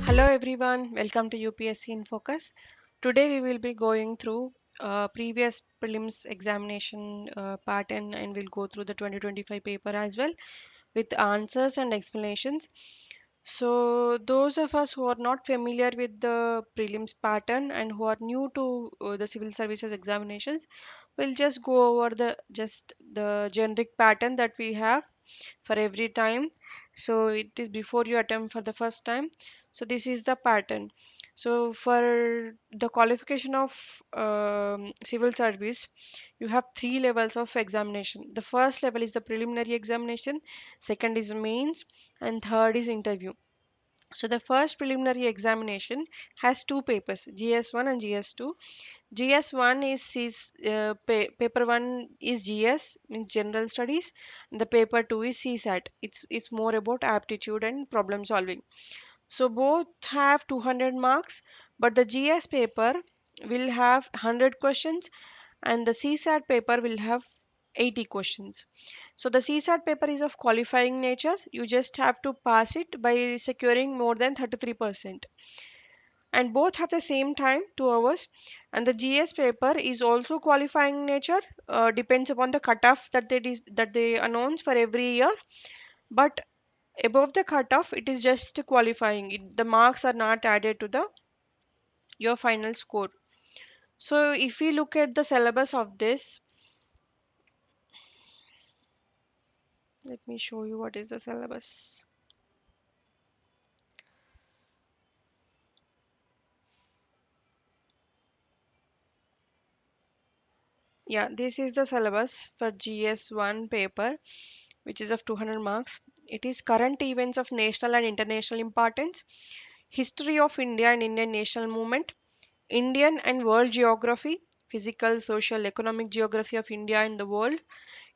Hello everyone, welcome to UPSC in Focus. Today we will be going through previous prelims examination pattern and we'll go through the 2025 paper as well with answers and explanations. So those of us who are not familiar with the prelims pattern and who are new to the civil services examinations will just go over the generic pattern that we have for every time. So it is before you attempt for the first time. So this is the pattern. So for the qualification of civil service, you have three levels of examination. The first level is the preliminary examination, second is mains, and third is interview. So the first preliminary examination has two papers, GS1 and GS2. GS1 is paper 1 is GS, means general studies, and the paper 2 is CSAT. It's more about aptitude and problem solving. So both have 200 marks, but the GS paper will have 100 questions and the CSAT paper will have 80 questions. So the CSAT paper is of qualifying nature. You just have to pass it by securing more than 33%. And both have the same time, 2 hours. And the GS paper is also qualifying nature, depends upon the cutoff that they announce for every year. But above the cutoff, it is just qualifying. The marks are not added to the your final score. So if we look at the syllabus of this, let me show you what is the syllabus. Yeah, this is the syllabus for GS1 paper, which is of 200 marks. It is current events of national and international importance, history of India and Indian national movement, Indian and world geography, physical, social, economic geography of India and the world,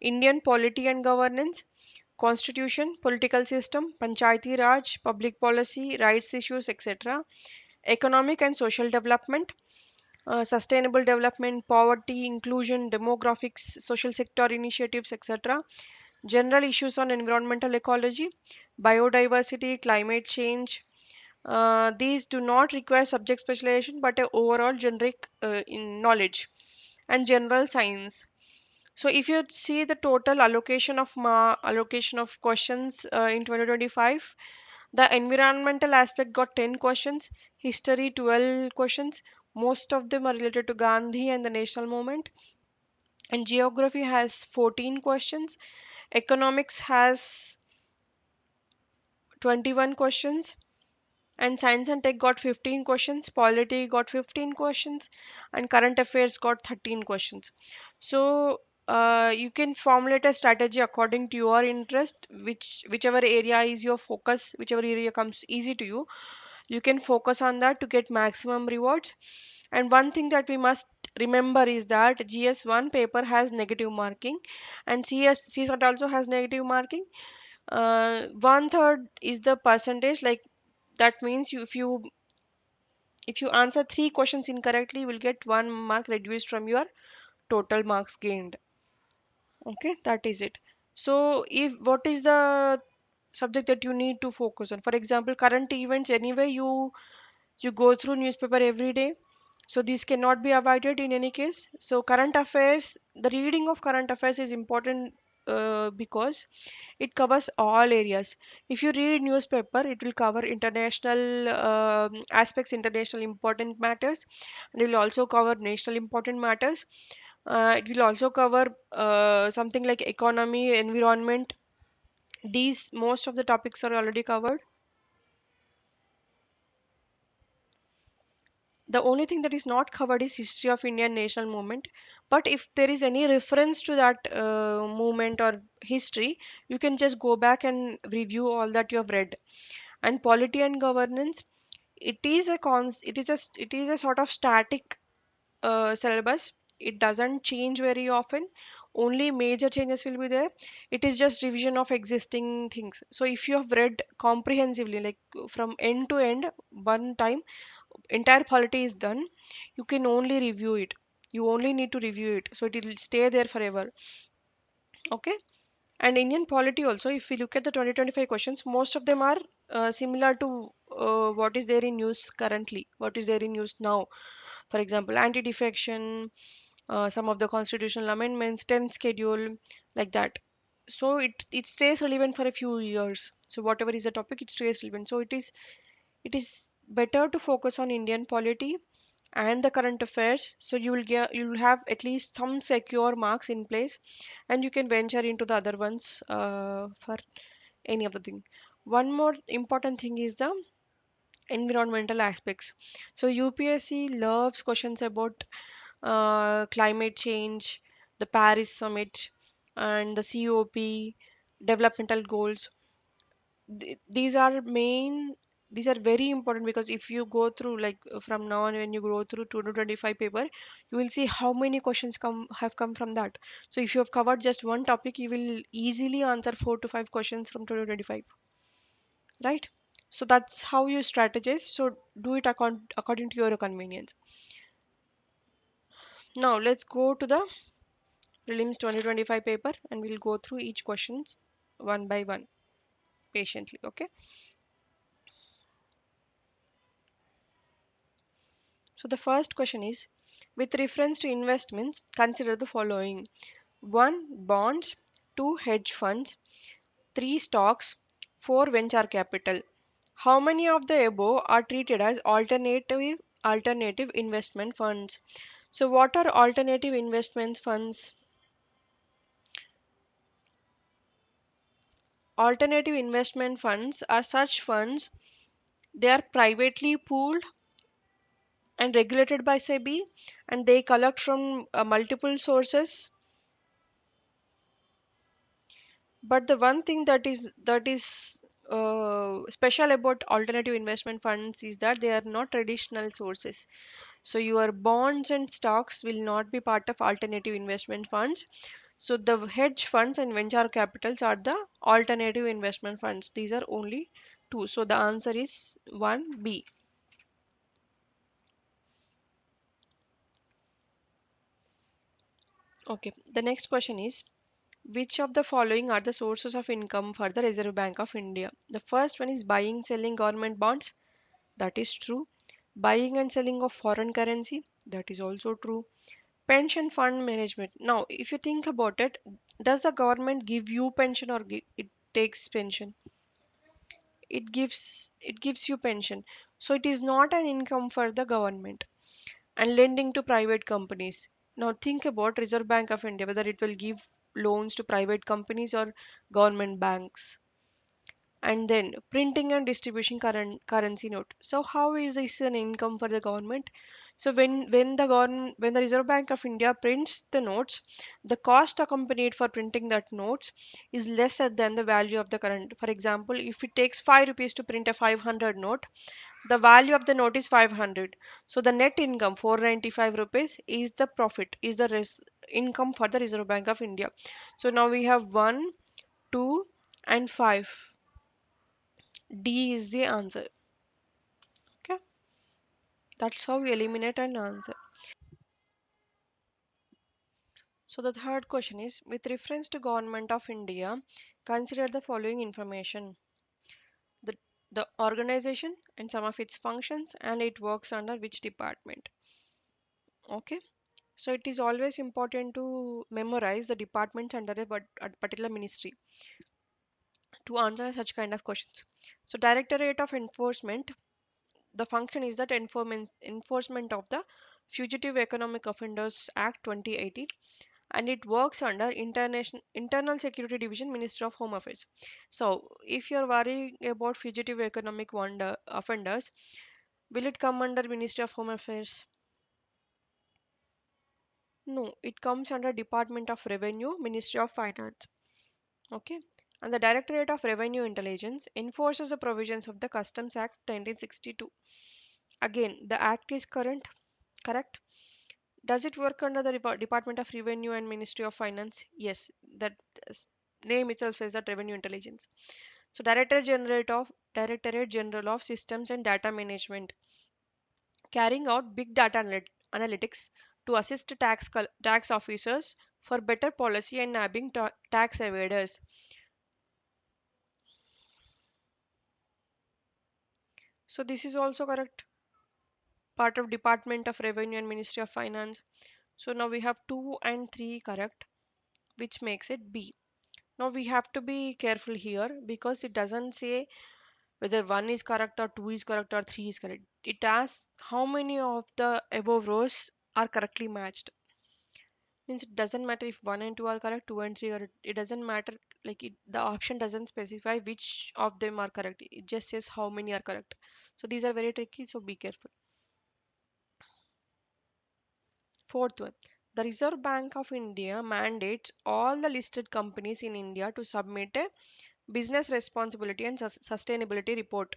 Indian polity and governance, constitution, political system, panchayati raj, public policy, rights issues, etc., economic and social development, sustainable development, poverty, inclusion, demographics, social sector initiatives, etc., general issues on environmental ecology, biodiversity, climate change. These do not require subject specialization but a overall generic in knowledge and general science. So if you see the total allocation of questions in 2025, the environmental aspect got 10 questions, history 12 questions. Most of them are related to Gandhi and the national movement. And geography has 14 questions. Economics has 21 questions. And science and tech got 15 questions. Polity got 15 questions. And current affairs got 13 questions. So you can formulate a strategy according to your interest, whichever area is your focus, whichever area comes easy to you, you can focus on that to get maximum rewards. And one thing that we must remember is that GS1 paper has negative marking and CSAT also has negative marking. One third is the percentage, like that means if you answer three questions incorrectly, you will get 1 mark reduced from your total marks gained. Okay, that is it. So if what is the subject that you need to focus on? For example, current events, anyway you go through newspaper every day, so these cannot be avoided in any case. So current affairs, the reading of current affairs is important because it covers all areas. If you read newspaper, it will cover international aspects, international important matters, and it will also cover national important matters. It will also cover something like economy, environment. These most of the topics are already covered. The only thing that is not covered is history of Indian national movement. But if there is any reference to that movement or history, you can just go back and review all that you have read. And polity and governance, it is a sort of static syllabus. It doesn't change very often. Only major changes will be there. It is just revision of existing things. So if you have read comprehensively, like from end to end, one time, entire polity is done, you can only review it. You only need to review it. So it will stay there forever. Okay. And Indian polity also, if we look at the 2025 questions, most of them are similar to what is there in news currently, what is there in news now. For example, anti-defection, some of the constitutional amendments, 10th schedule, like that. So it stays relevant for a few years. So whatever is the topic, it stays relevant. So it is better to focus on Indian polity and the current affairs, so you will have at least some secure marks in place, and you can venture into the other ones for any other thing. One more important thing is the environmental aspects. So UPSC loves questions about climate change, the Paris summit, and the COP, developmental goals. These are main, these are very important, because if you go through, like from now on, when you go through 2025 paper, you will see how many questions come from that. So if you have covered just one topic, you will easily answer 4 to 5 questions from 2025, right? So that's how you strategize. So do it according to your convenience. Now let's go to the prelims 2025 paper, and we'll go through each questions one by one patiently. Okay, so the first question is, with reference to investments, consider the following: 1. Bonds, 2. Hedge funds, 3. Stocks, 4. Venture capital. How many of the above are treated as alternative investment funds? So what are alternative investment funds? Alternative investment funds are such funds, they are privately pooled and regulated by SEBI, and they collect from multiple sources. But the one thing that is special about alternative investment funds is that they are not traditional sources. So your bonds and stocks will not be part of alternative investment funds. So the hedge funds and venture capitals are the alternative investment funds. These are only two. So the answer is 1B. Okay. The next question is, which of the following are the sources of income for the Reserve Bank of India? The first one is buying, selling government bonds. That is true. Buying and selling of foreign currency. That is also true. Pension fund management. Now, if you think about it, does the government give you pension, or it takes pension? It gives you pension. So it is not an income for the government. And lending to private companies. Now think about Reserve Bank of India, whether it will give loans to private companies or government banks. And then printing and distribution currency note. So how is this an income for the government? So when the Reserve Bank of India prints the notes, the cost accompanied for printing that notes is lesser than the value of the current. For example, if it takes 5 rupees to print a 500 note, the value of the note is 500. So the net income 495 rupees is the profit, is the income for the Reserve Bank of India. So now we have 1, 2, and 5. D is the answer. Okay, that's how we eliminate an answer. So the third question is, with reference to Government of India, consider the following information: the organization and some of its functions, and it works under which department. Okay, so it is always important to memorize the departments under a particular ministry to answer such kind of questions. So Directorate of Enforcement, the function is that enforcement of the Fugitive Economic Offenders Act 2018, and it works under Internal Security Division, Ministry of Home Affairs. So if you're worrying about fugitive economic offenders, will it come under Ministry of Home Affairs? No, it comes under Department of Revenue, Ministry of Finance. Okay. And the Directorate of Revenue Intelligence enforces the provisions of the Customs Act 1962. Again, the act is correct. Does it work under the Department of Revenue and Ministry of Finance? Yes, that s- name itself says that Revenue Intelligence. So Directorate General of Systems and Data Management, carrying out big data analytics to assist tax officers for better policy and nabbing tax evaders. So this is also correct. Part of Department of Revenue and Ministry of Finance. So now we have 2 and 3 correct, which makes it B. Now we have to be careful here because it doesn't say whether 1 is correct or 2 is correct or 3 is correct. It asks how many of the above rows are correctly matched. Means it doesn't matter if 1 and 2 are correct, 2 and 3 are, it doesn't matter, like the option doesn't specify which of them are correct. It just says how many are correct. So these are very tricky, so be careful. Fourth one, the Reserve Bank of India mandates all the listed companies in India to submit a business responsibility and sustainability report.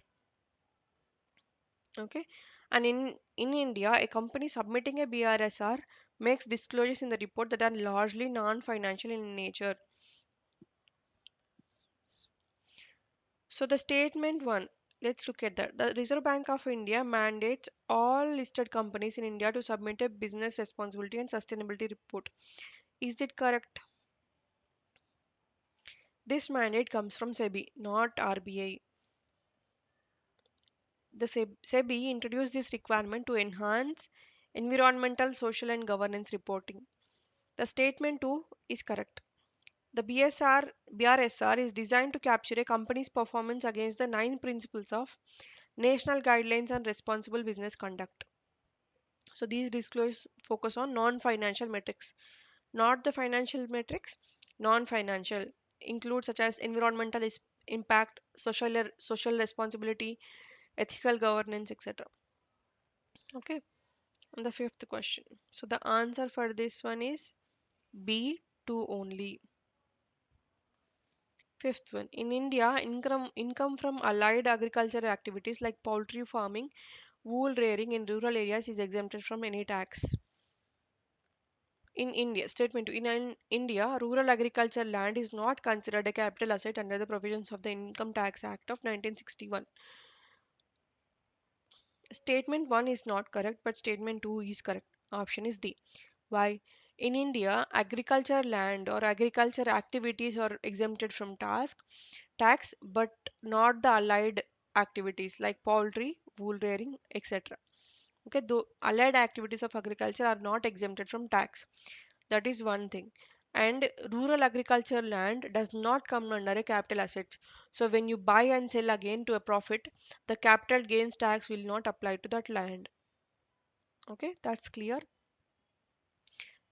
Okay, and in India, a company submitting a BRSR makes disclosures in the report that are largely non-financial in nature. So the statement one, let's look at that. The Reserve Bank of India mandates all listed companies in India to submit a business responsibility and sustainability report. Is that correct? This mandate comes from SEBI, not RBI. The SEBI introduced this requirement to enhance environmental, social, and governance reporting. The statement 2 is correct. The BRSR is designed to capture a company's performance against the 9 principles of National Guidelines on Responsible Business Conduct. So these disclosures focus on non-financial metrics, not the financial metrics. Non-financial include such as environmental impact, social responsibility, ethical governance, etc. Okay. And the fifth question. So the answer for this one is B, 2 only. Fifth one. In India, income from allied agricultural activities like poultry farming, wool rearing in rural areas is exempted from any tax. In India, statement 2. In India, rural agriculture land is not considered a capital asset under the provisions of the Income Tax Act of 1961. Statement 1 is not correct, but statement 2 is correct. Option is D. Why? In India, agriculture land or agriculture activities are exempted from tax, but not the allied activities like poultry, wool rearing, etc. Okay, though allied activities of agriculture are not exempted from tax. That is one thing. And rural agriculture land does not come under a capital asset. So when you buy and sell again to a profit, the capital gains tax will not apply to that land. Okay, that's clear.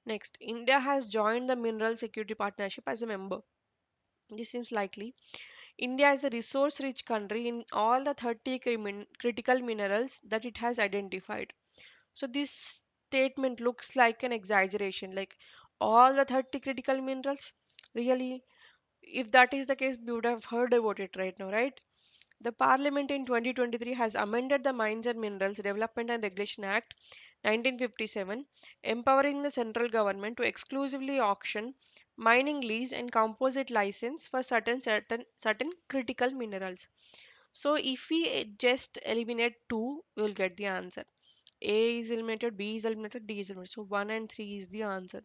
Next, India has joined the Mineral Security Partnership as a member. This seems likely. India is a resource rich country in all the 30 critical minerals that it has identified. So this statement looks like an exaggeration, like all the 30 critical minerals. Really, if that is the case, we would have heard about it right now, right? The Parliament in 2023 has amended the Mines and Minerals Development and Regulation Act 1957, empowering the central government to exclusively auction mining lease and composite license for certain critical minerals. So if we just eliminate two, we will get the answer. A is eliminated, B is eliminated, D is eliminated. So 1 and 3 is the answer.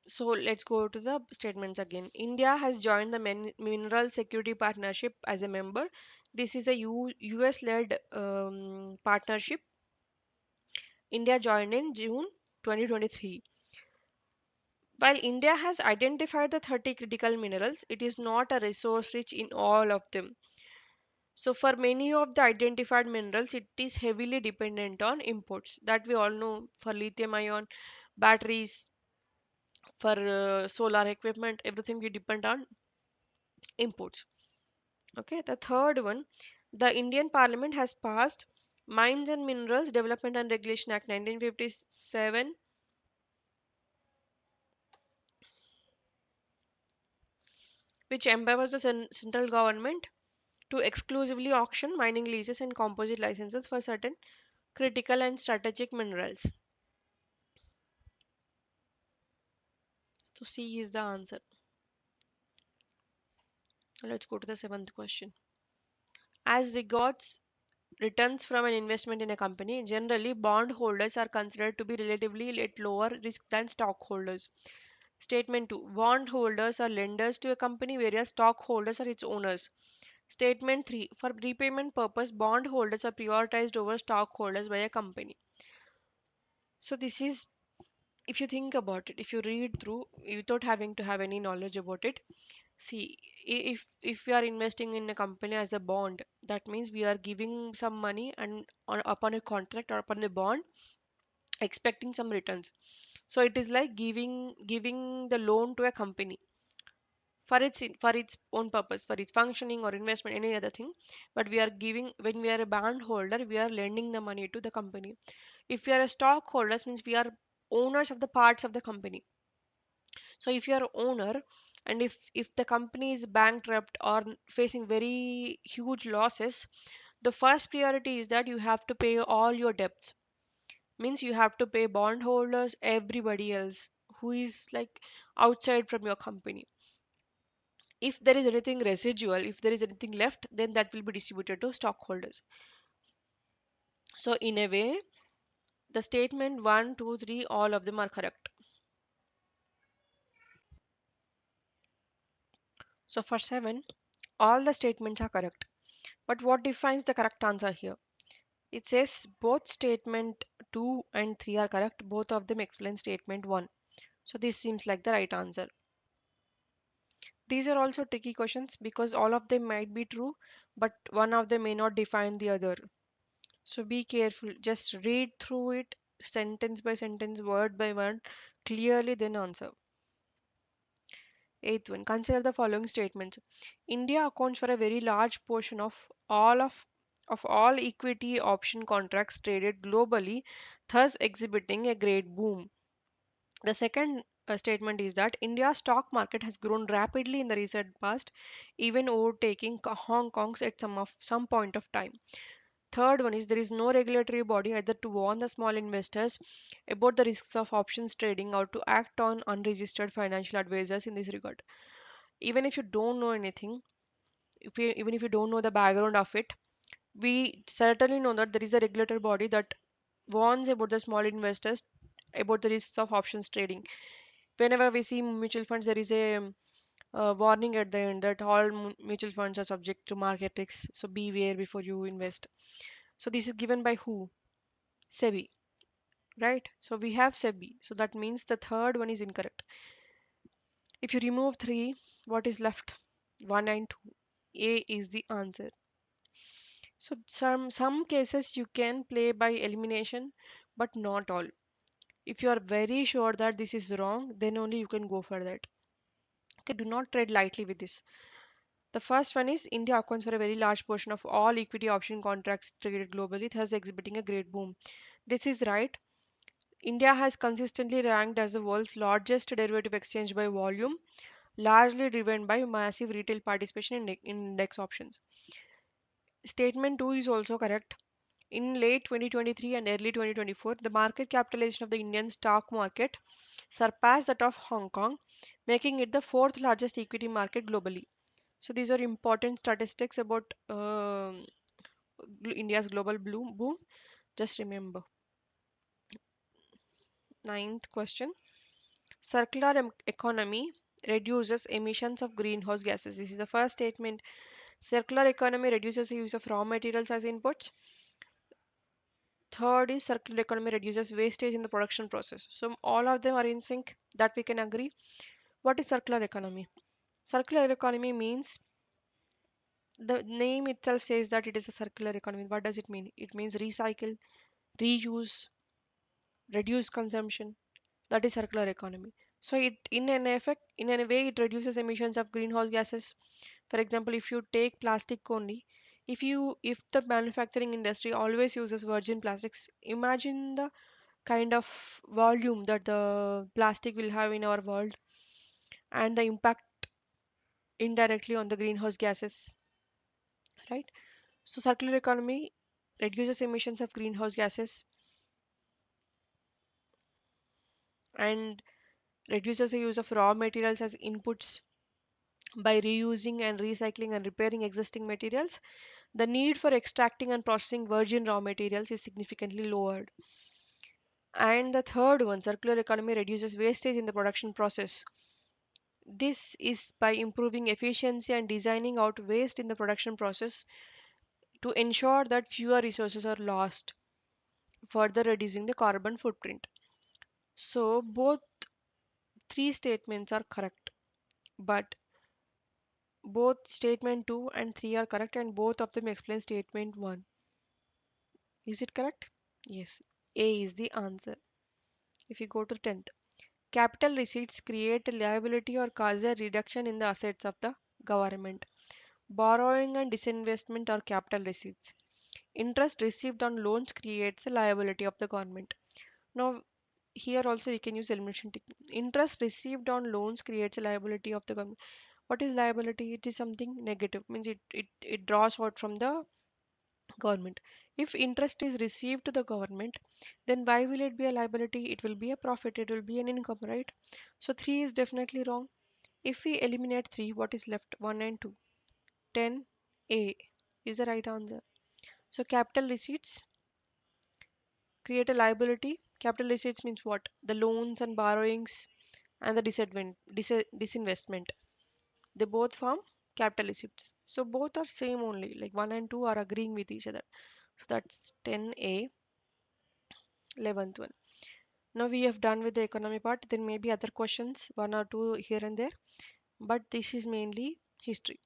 So let's go to the statements again. India has joined the Mineral Security Partnership as a member. This is a US-led partnership. India joined in June 2023. While India has identified the 30 critical minerals, it is not a resource rich in all of them. So for many of the identified minerals, it is heavily dependent on imports. That we all know, for lithium ion, batteries, for solar equipment, everything we depend on imports. Okay, the third one, the Indian Parliament has passed Mines and Minerals Development and Regulation Act 1957, which empowers the central government to exclusively auction mining leases and composite licenses for certain critical and strategic minerals. So C is the answer. Let's go to the seventh question. As regards returns from an investment in a company, generally bondholders are considered to be relatively at lower risk than stockholders. Statement 2. Bondholders are lenders to a company, whereas stockholders are its owners. Statement 3. For repayment purpose, bondholders are prioritized over stockholders by a company. So this is, if you think about it, if you read through without having to have any knowledge about it, see, if we are investing in a company as a bond, that means we are giving some money and upon a contract or upon a bond, expecting some returns. So it is like giving the loan to a company for its own purpose, for its functioning or investment, any other thing. But we are giving, when we are a bond holder, we are lending the money to the company. If we are a stockholders, means we are owners of the parts of the company. So if you are owner, and if the company is bankrupt or facing very huge losses, the first priority is that you have to pay all your debts. Means you have to pay bondholders, everybody else who is like outside from your company. If there is anything residual, if there is anything left, then that will be distributed to stockholders. So in a way, the statement 1, 2, 3, all of them are correct. So for 7, all the statements are correct. But what defines the correct answer here? It says both statement 2 and 3 are correct. Both of them explain statement 1. So this seems like the right answer. These are also tricky questions because all of them might be true, but one of them may not define the other. So be careful. Just read through it sentence by sentence, word by word, clearly, then answer. Eighth one. Consider the following statements. India accounts for a very large portion of all equity option contracts traded globally, thus exhibiting a great boom. The second statement is that India's stock market has grown rapidly in the recent past, even overtaking Hong Kong's at some point of time. Third one is there is no regulatory body either to warn the small investors about the risks of options trading or to act on unregistered financial advisors in this regard. Even if you don't know anything, even if you don't know the background of it, we certainly know that there is a regulatory body that warns about the small investors about the risks of options trading. Whenever we see mutual funds, there is a warning at the end that all mutual funds are subject to market risks, so beware before you invest. So this is given by who? SEBI, right? So we have SEBI, so that means the third one is incorrect. If you remove 3, what is left? 1 and 2. A is the answer. So some cases you can play by elimination, but not all. If you are very sure that this is wrong, then only you can go for that. Okay, do not tread lightly with this. The first one is India accounts for a very large portion of all equity option contracts traded globally, thus exhibiting a great boom. This is right. India has consistently ranked as the world's largest derivative exchange by volume, largely driven by massive retail participation in index options. Statement 2 is also correct. In late 2023 and early 2024, the market capitalization of the Indian stock market surpassed that of Hong Kong, making it the fourth largest equity market globally. So these are important statistics about India's global boom. Just remember. Ninth question. Circular economy reduces emissions of greenhouse gases. This is the first statement. Circular economy reduces the use of raw materials as inputs. Third is circular economy reduces wastage in the production process. So all of them are in sync, that we can agree. What is circular economy? Circular economy means, the name itself says that it is a circular economy. What does it mean? It means recycle, reuse, reduce consumption. That is circular economy. So it, in a way, it reduces emissions of greenhouse gases. For example, if you take plastic only, if the manufacturing industry always uses virgin plastics, imagine the kind of volume that the plastic will have in our world and the impact indirectly on the greenhouse gases, right? So circular economy reduces emissions of greenhouse gases and reduces the use of raw materials as inputs, by reusing and recycling and repairing existing materials, the need for extracting and processing virgin raw materials is significantly lowered. And the third one, circular economy reduces wastage in the production process. This is by improving efficiency and designing out waste in the production process to ensure that fewer resources are lost, further reducing the carbon footprint. So, both three statements are correct, but both statement 2 and 3 are correct, and both of them explain statement 1. Is it correct? Yes. A is the answer. If you go to 10th, capital receipts create a liability or cause a reduction in the assets of the government. Borrowing and disinvestment are capital receipts. Interest received on loans creates a liability of the government. Now, here also you can use elimination technique. Interest received on loans creates a liability of the government. What is liability? It is something negative, means it draws out from the government. If interest is received to the government, then why will it be a liability? It will be a profit, it will be an income, right? So 3 is definitely wrong. If we eliminate 3, what is left? 1 and 2. 10A is the right answer. So capital receipts create a liability. Capital receipts means what? The loans and borrowings and the disinvestment. They both form capital receipts. So both are same only, like 1 and 2 are agreeing with each other. So that's 10A, 11th one. Now we have done with the economy part. There may be other questions, one or two here and there, but this is mainly history.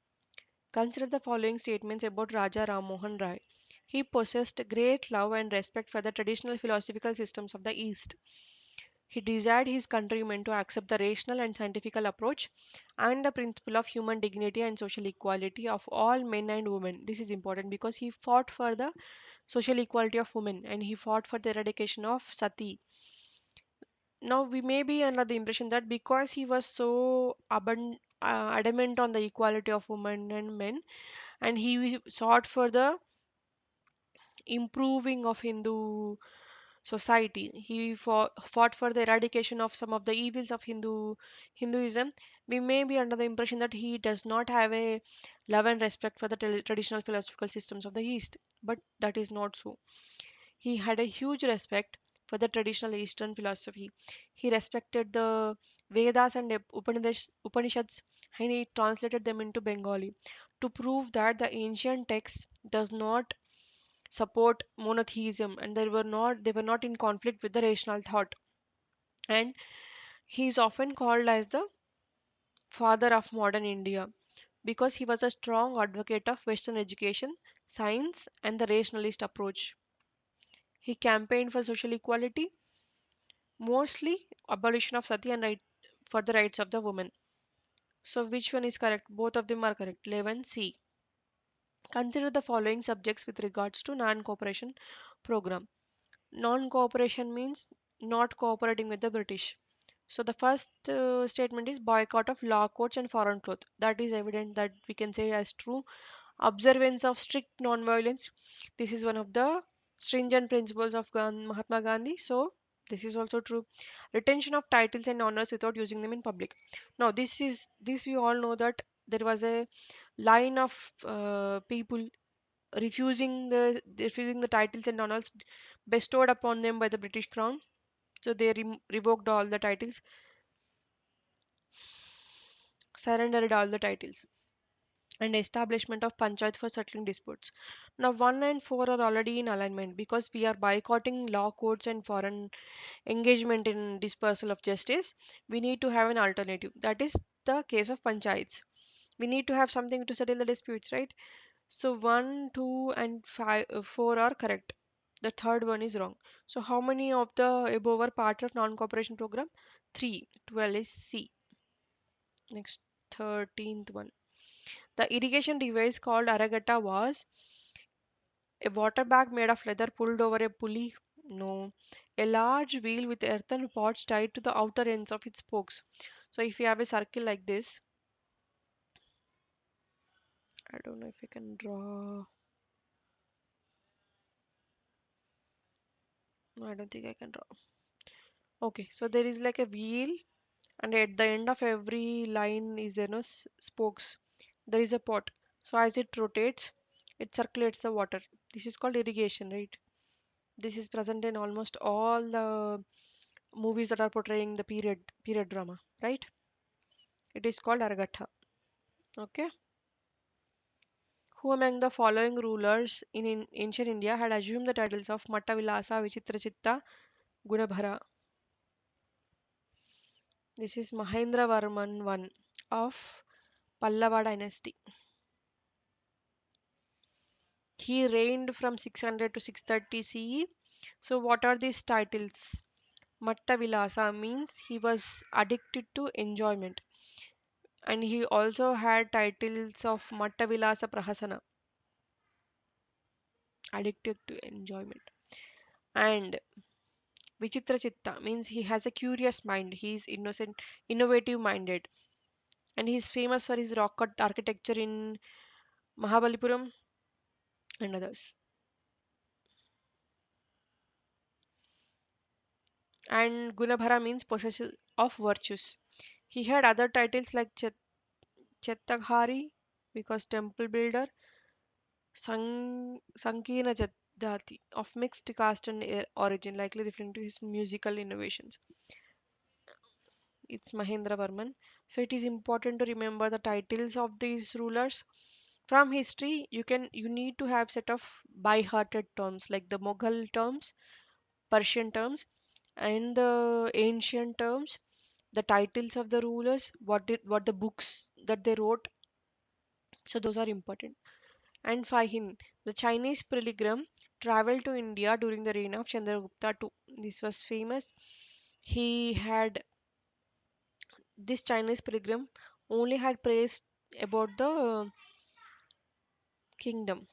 Consider the following statements about Raja Ram Mohan Rai. He possessed great love and respect for the traditional philosophical systems of the East. He desired his countrymen to accept the rational and scientific approach and the principle of human dignity and social equality of all men and women. This is important because he fought for the social equality of women and he fought for the eradication of sati. Now we may be under the impression that because he was so adamant on the equality of women and men, and he sought for the improving of Hindu society. He fought for the eradication of some of the evils of Hinduism. We may be under the impression that he does not have a love and respect for the traditional philosophical systems of the East, but that is not so. He had a huge respect for the traditional Eastern philosophy. He respected the Vedas and Upanishads, and he translated them into Bengali to prove that the ancient text does not support monotheism and they were not in conflict with the rational thought. And he is often called as the father of modern India because he was a strong advocate of Western education, science, and the rationalist approach. He campaigned for social equality, mostly abolition of sati and for the rights of the woman. So which one is correct? Both of them are correct. 11C. Consider the following subjects with regards to non-cooperation program. Non-cooperation means not cooperating with the British. So the first statement is boycott of law courts and foreign cloth. That is evident, that we can say as true. Observance of strict non-violence. This is one of the stringent principles of Mahatma Gandhi. So this is also true. Retention of titles and honors without using them in public. Now this we all know that there was a line of people refusing the titles and honors bestowed upon them by the British Crown. So they revoked all the titles, surrendered all the titles, and establishment of panchayat for settling disputes. Now 1 and 4 are already in alignment because we are boycotting law courts and foreign engagement in dispersal of justice. We need to have an alternative. That is the case of panchayats. We need to have something to settle the disputes, right? So 1, 2, and 5, 4 are correct. The third one is wrong. So how many of the above are parts of non-cooperation program? 3. 12 is C. Next, 13th one. The irrigation device called Aragata was a water bag made of leather pulled over a pulley. No. A large wheel with earthen pots tied to the outer ends of its spokes. So if you have a circle like this, I don't know if I can draw. No, I don't think I can draw. Okay, so there is like a wheel and at the end of every line is there no spokes. There is a pot. So as it rotates, it circulates the water. This is called irrigation, right? This is present in almost all the movies that are portraying the period drama, right? It is called Argatha. Okay. Who among the following rulers in ancient India had assumed the titles of Mattavilasa, Vichitrachitta, Gunabhara? This is Mahendravarman I of Pallava dynasty. He reigned from 600 to 630 CE. So, what are these titles? Mattavilasa means he was addicted to enjoyment, and he also had titles of Mattavilasa Prahasana, addicted to enjoyment. And Vichitra Chitta means he has a curious mind, he is innocent, innovative minded, and he is famous for his rock cut architecture in Mahabalipuram and others. And Gunabhara means possessor of virtues. He had other titles like Chettaghari because temple builder, Sankirna Jadati of mixed caste and origin, likely referring to his musical innovations. It's Mahendra Varman. So it is important to remember the titles of these rulers. From history, you need to have set of by-hearted terms like the Mughal terms, Persian terms, and the ancient terms, the titles of the rulers, what the books that they wrote. So those are important. And Fahin, the Chinese pilgrim, traveled to India during the reign of Chandragupta II. This was famous. He had this Chinese pilgrim only had praised about the kingdom.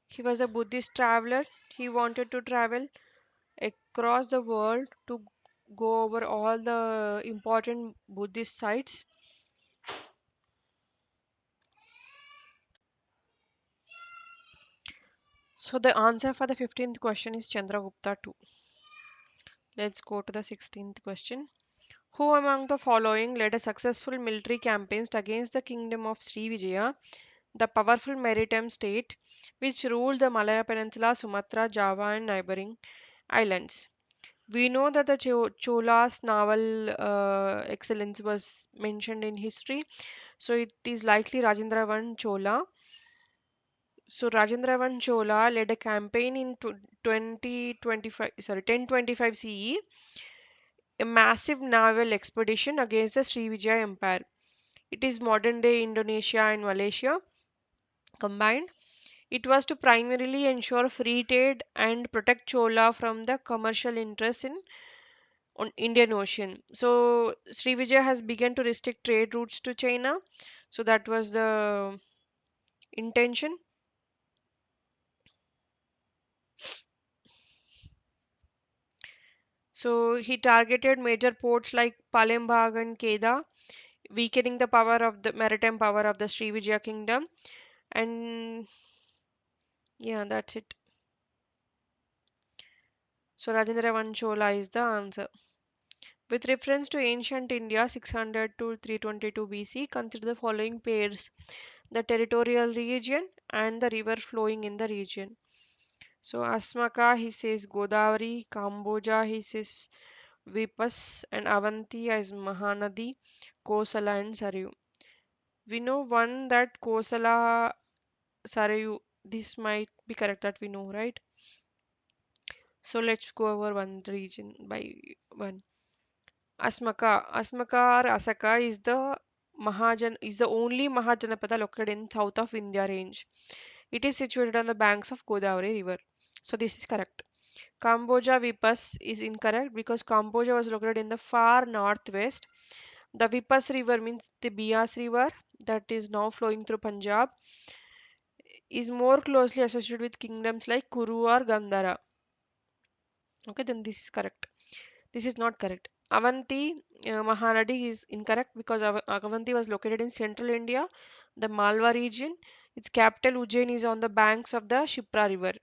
He was a Buddhist traveler. He wanted to travel across the world to go over all the important Buddhist sites. So the answer for the 15th question is Chandragupta II. Let's go to the 16th question. Who among the following led a successful military campaigns against the kingdom of Srivijaya, the powerful maritime state which ruled the Malaya Peninsula, Sumatra, Java, and neighboring islands? We know that the Chola's naval excellence was mentioned in history, so it is likely Rajendra I Chola. So Rajendra I Chola led a campaign in 2025, sorry, 1025 CE, a massive naval expedition against the Srivijaya Empire. It is modern day Indonesia and Malaysia combined. It was to primarily ensure free trade and protect Chola from the commercial interests in on Indian Ocean. So Srivijaya has begun to restrict trade routes to China. So that was the intention. So he targeted major ports like Palembang and Kedah, weakening the power of the maritime power of the Srivijaya kingdom. And yeah, that's it. So Rajendra Vanchola is the answer. With reference to ancient India 600 to 322 BC, consider the following pairs: the territorial region and the river flowing in the region. So Asmaka he says Godavari, Kamboja he says Vipas, and Avanti as Mahanadi, Kosala and Sarayu. We know one that Kosala, Sarayu, this might be correct that we know, right? So let's go over one region by one. Asmaka or Asaka is the only Mahajanapada located in south of Vindhya range. It is situated on the banks of Godavari river. So this is correct. Kamboja Vipas is incorrect because Kamboja was located in the far northwest. The Vipas river means the Bias river that is now flowing through Punjab is more closely associated with kingdoms like Kuru or Gandhara. Okay, then this is correct. This is not correct. Avanti Mahanadi is incorrect because Avanti was located in central India, the Malwa region. Its capital Ujjain is on the banks of the Shipra river.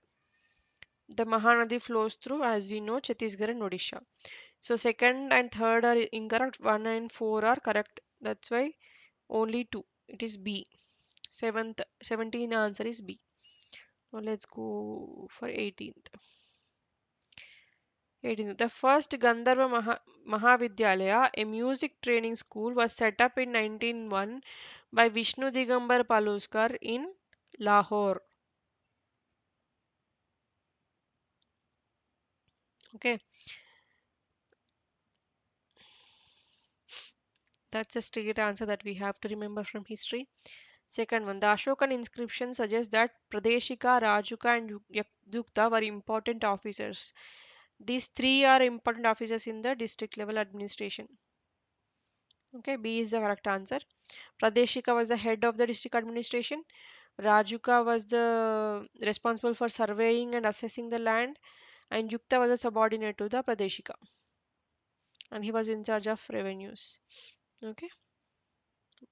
The Mahanadi flows through, as we know, Chhattisgarh and Odisha. So second and third are incorrect. 1 and 4 are correct. That's why only 2. It is B. 17 answer is B. Now let's go for 18th. 18th. The first Gandharva Mahavidyalaya, a music training school, was set up in 1901 by Vishnu Digambar Paluskar in Lahore. Okay, that's a straight answer that we have to remember from history. Second one, the Ashokan inscription suggests that Pradeshika, Rajuka, and Yukta were important officers. These three are important officers in the district level administration. Okay, B is the correct answer. Pradeshika was the head of the district administration. Rajuka was the responsible for surveying and assessing the land, and Yukta was a subordinate to the Pradeshika, and he was in charge of revenues. Okay,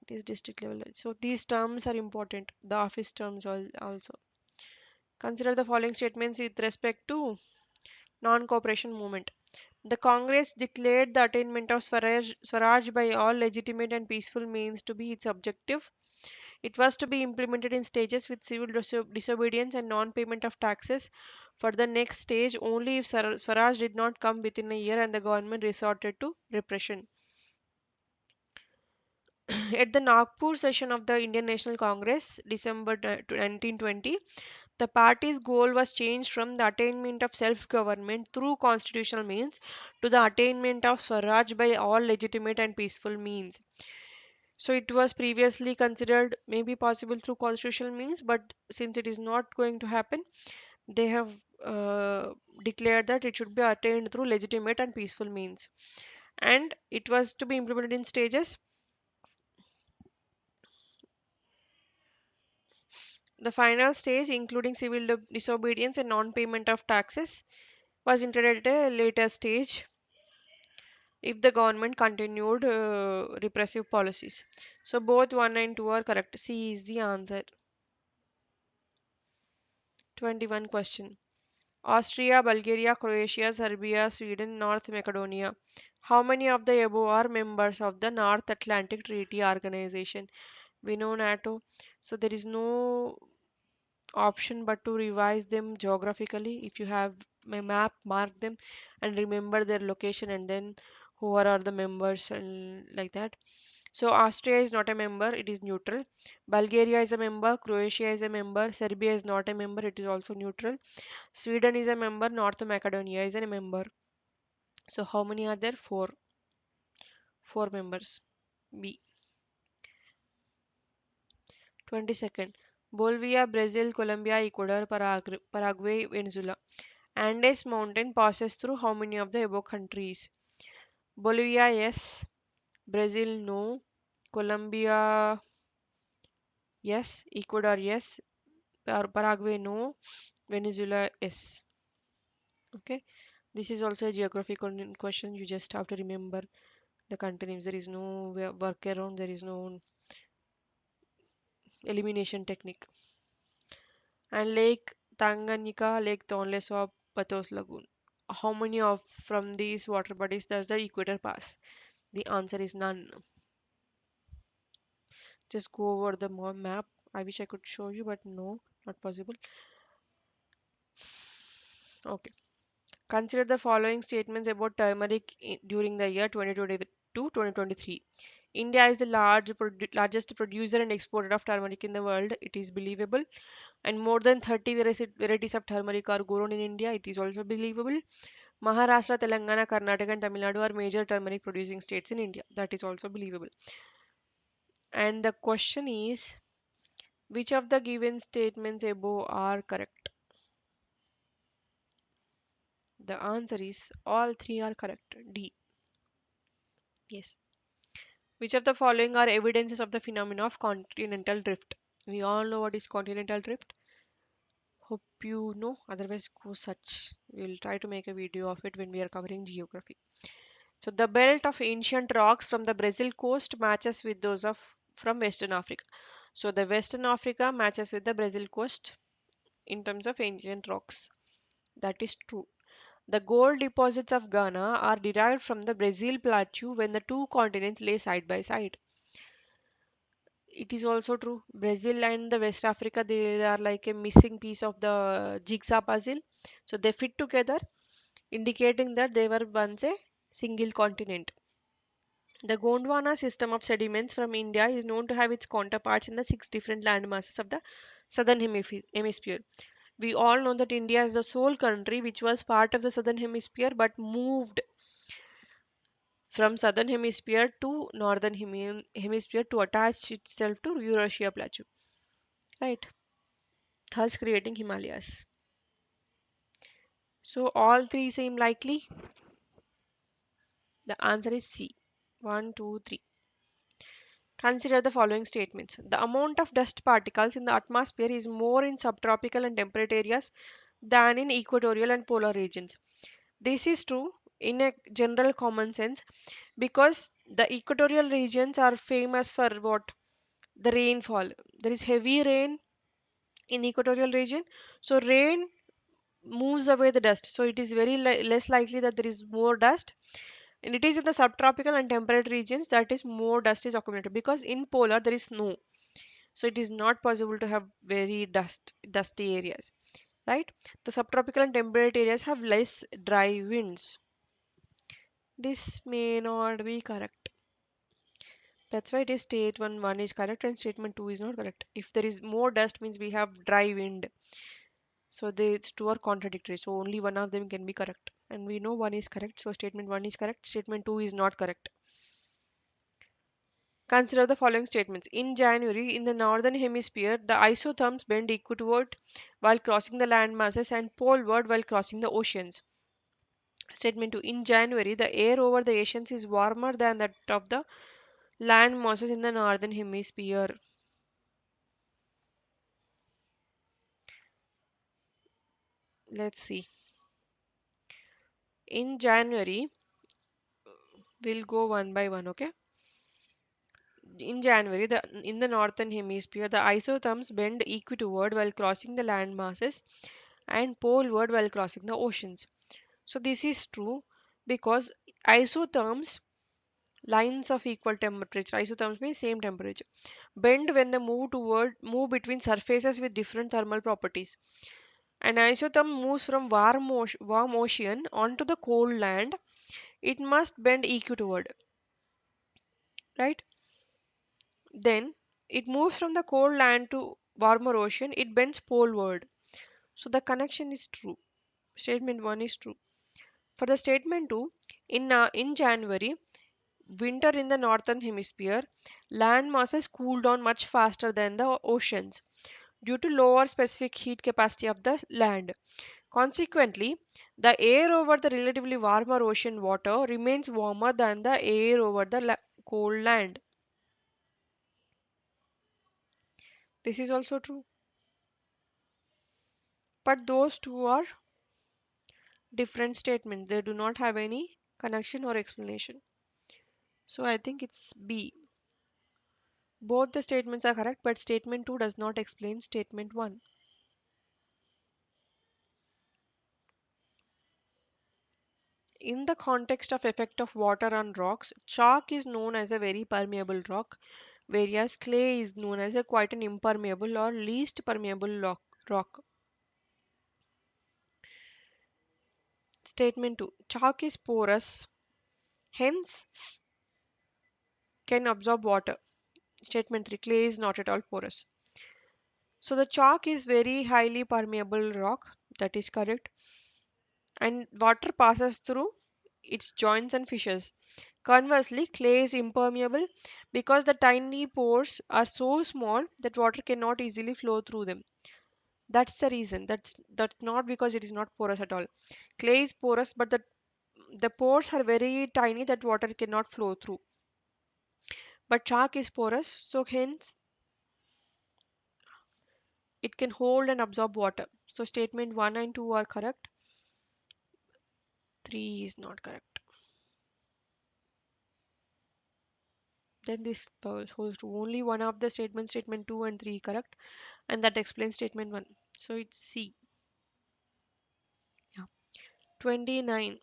it is district level. So these terms are important. The office terms also. Consider the following statements with respect to non-cooperation movement. The Congress declared the attainment of Swaraj by all legitimate and peaceful means to be its objective. It was to be implemented in stages with civil disobedience and non-payment of taxes. For the next stage, only if Swaraj did not come within a year and the government resorted to repression. At the Nagpur session of the Indian National Congress, December 1920, the party's goal was changed from the attainment of self-government through constitutional means to the attainment of Swaraj by all legitimate and peaceful means. So it was previously considered maybe possible through constitutional means, but since it is not going to happen, they have declared that it should be attained through legitimate and peaceful means. And it was to be implemented in stages. The final stage, including civil disobedience and non-payment of taxes, was intended at a later stage if the government continued repressive policies. So both 1 and 2 are correct. C is the answer. 21 question. Austria, Bulgaria, Croatia, Serbia, Sweden, North Macedonia. How many of the above are members of the North Atlantic Treaty Organization? We know NATO. So there is no option but to revise them geographically. If you have a map, mark them and remember their location and then who are the members and like that. So Austria is not a member, it is neutral. Bulgaria is a member, Croatia is a member, Serbia is not a member, it is also neutral. Sweden is a member, North Macedonia is a member. So how many are there? Four. Four members. B. 22nd. Bolivia, Brazil, Colombia, Ecuador, Paraguay, Venezuela. Andes mountain passes through how many of the above countries? Bolivia, yes. Brazil, no. Colombia, yes. Ecuador, yes. Paraguay, no. Venezuela, yes. Okay. This is also a geographical question. You just have to remember the country names. There is no workaround. There is no elimination technique. And Lake Tanganyika, Lake Tonle Sap, Patos Lagoon. How many of from these water bodies does the equator pass? The answer is none. Just go over the map. I wish I could show you, but no, not possible. Okay. Consider the following statements about turmeric during the year 2022-2023. India is the largest producer and exporter of turmeric in the world. It is believable. And more than 30 varieties of turmeric are grown in India. It is also believable. Maharashtra, Telangana, Karnataka, and Tamil Nadu are major turmeric producing states in India. That is also believable. And the question is, which of the given statements above are correct? The answer is all three are correct. D. Yes. Which of the following are evidences of the phenomena of continental drift? We all know what is continental drift. Hope you know, otherwise go search. We'll try to make a video of it when we are covering geography. So the belt of ancient rocks from the Brazil coast matches with those of from Western Africa. So the Western Africa matches with the Brazil coast in terms of ancient rocks. That is true. The gold deposits of Ghana are derived from the Brazil plateau when the two continents lay side by side. It is also true. Brazil and the West Africa, they are like a missing piece of the jigsaw puzzle. So they fit together, indicating that they were once a single continent. The Gondwana system of sediments from India is known to have its counterparts in the six different land masses of the southern hemisphere. We all know that India is the sole country which was part of the southern hemisphere but moved from southern hemisphere to northern hemisphere to attach itself to Eurasia plateau, right? Thus creating Himalayas. So all three seem likely. The answer is C. One, two, three. Consider the following statements. The amount of dust particles in the atmosphere is more in subtropical and temperate areas than in equatorial and polar regions. This is true in a general common sense because the equatorial regions are famous for what? The rainfall. There is heavy rain in equatorial region. So rain moves away the dust. So it is very less likely that there is more dust. And it is in the subtropical and temperate regions that is more dust is accumulated because in polar there is snow. So it is not possible to have very dusty areas, right? The subtropical and temperate areas have less dry winds. This may not be correct. That's why it is statement 1 is correct and statement 2 is not correct. If there is more dust means we have dry wind. So the two are contradictory. So only one of them can be correct. And we know one is correct. So statement 1 is correct. Statement 2 is not correct. Consider the following statements. In January, in the northern hemisphere, the isotherms bend equatoward while crossing the land masses and poleward while crossing the oceans. Statement 2. In January, the air over the oceans is warmer than that of the land masses in the northern hemisphere. Let's see. In January, we'll go one by one, okay? In January, in the northern hemisphere, the isotherms bend equatoward while crossing the land masses and poleward while crossing the oceans. So this is true because isotherms, lines of equal temperature, isotherms means same temperature, bend when they move between surfaces with different thermal properties. An isotherm moves from warm ocean onto the cold land. It must bend equatoward, right? Then it moves from the cold land to warmer ocean. It bends poleward. So the connection is true. Statement 1 is true. For the statement 2, in January, winter in the northern hemisphere, land masses cool down much faster than the oceans due to lower specific heat capacity of the land. Consequently, the air over the relatively warmer ocean water remains warmer than the air over the cold land. This is also true. But those two are different statements. They do not have any connection or explanation. So I think it's B. Both the statements are correct, but statement 2 does not explain statement 1. In the context of effect of water on rocks, chalk is known as a very permeable rock, whereas clay is known as a quite an impermeable or least permeable rock. Statement 2. Chalk is porous, hence can absorb water. Statement 3. Clay is not at all porous. So the chalk is very highly permeable rock. That is correct. And water passes through its joints and fissures. Conversely, clay is impermeable because the tiny pores are so small that water cannot easily flow through them. That's the reason. That's not because it is not porous at all. Clay is porous, but the pores are very tiny that water cannot flow through. But chalk is porous, so hence it can hold and absorb water. So statement 1 and 2 are correct. 3 is not correct. Then this holds true. Only one of the statements, statement 2 and 3 correct, and that explains statement 1. So it's C. Yeah. 29.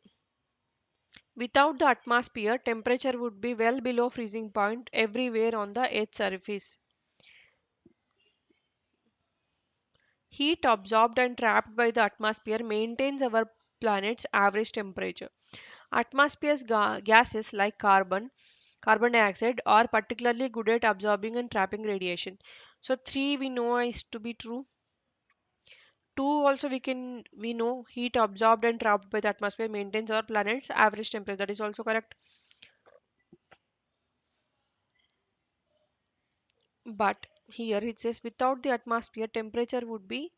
Without the atmosphere, temperature would be well below freezing point everywhere on the Earth's surface. Heat absorbed and trapped by the atmosphere maintains our planet's average temperature. Atmosphere's gases like carbon dioxide are particularly good at absorbing and trapping radiation. So 3 we know is to be true. 2 also we know heat absorbed and trapped by the atmosphere maintains our planet's average temperature. That is also correct. But here it says without the atmosphere temperature would be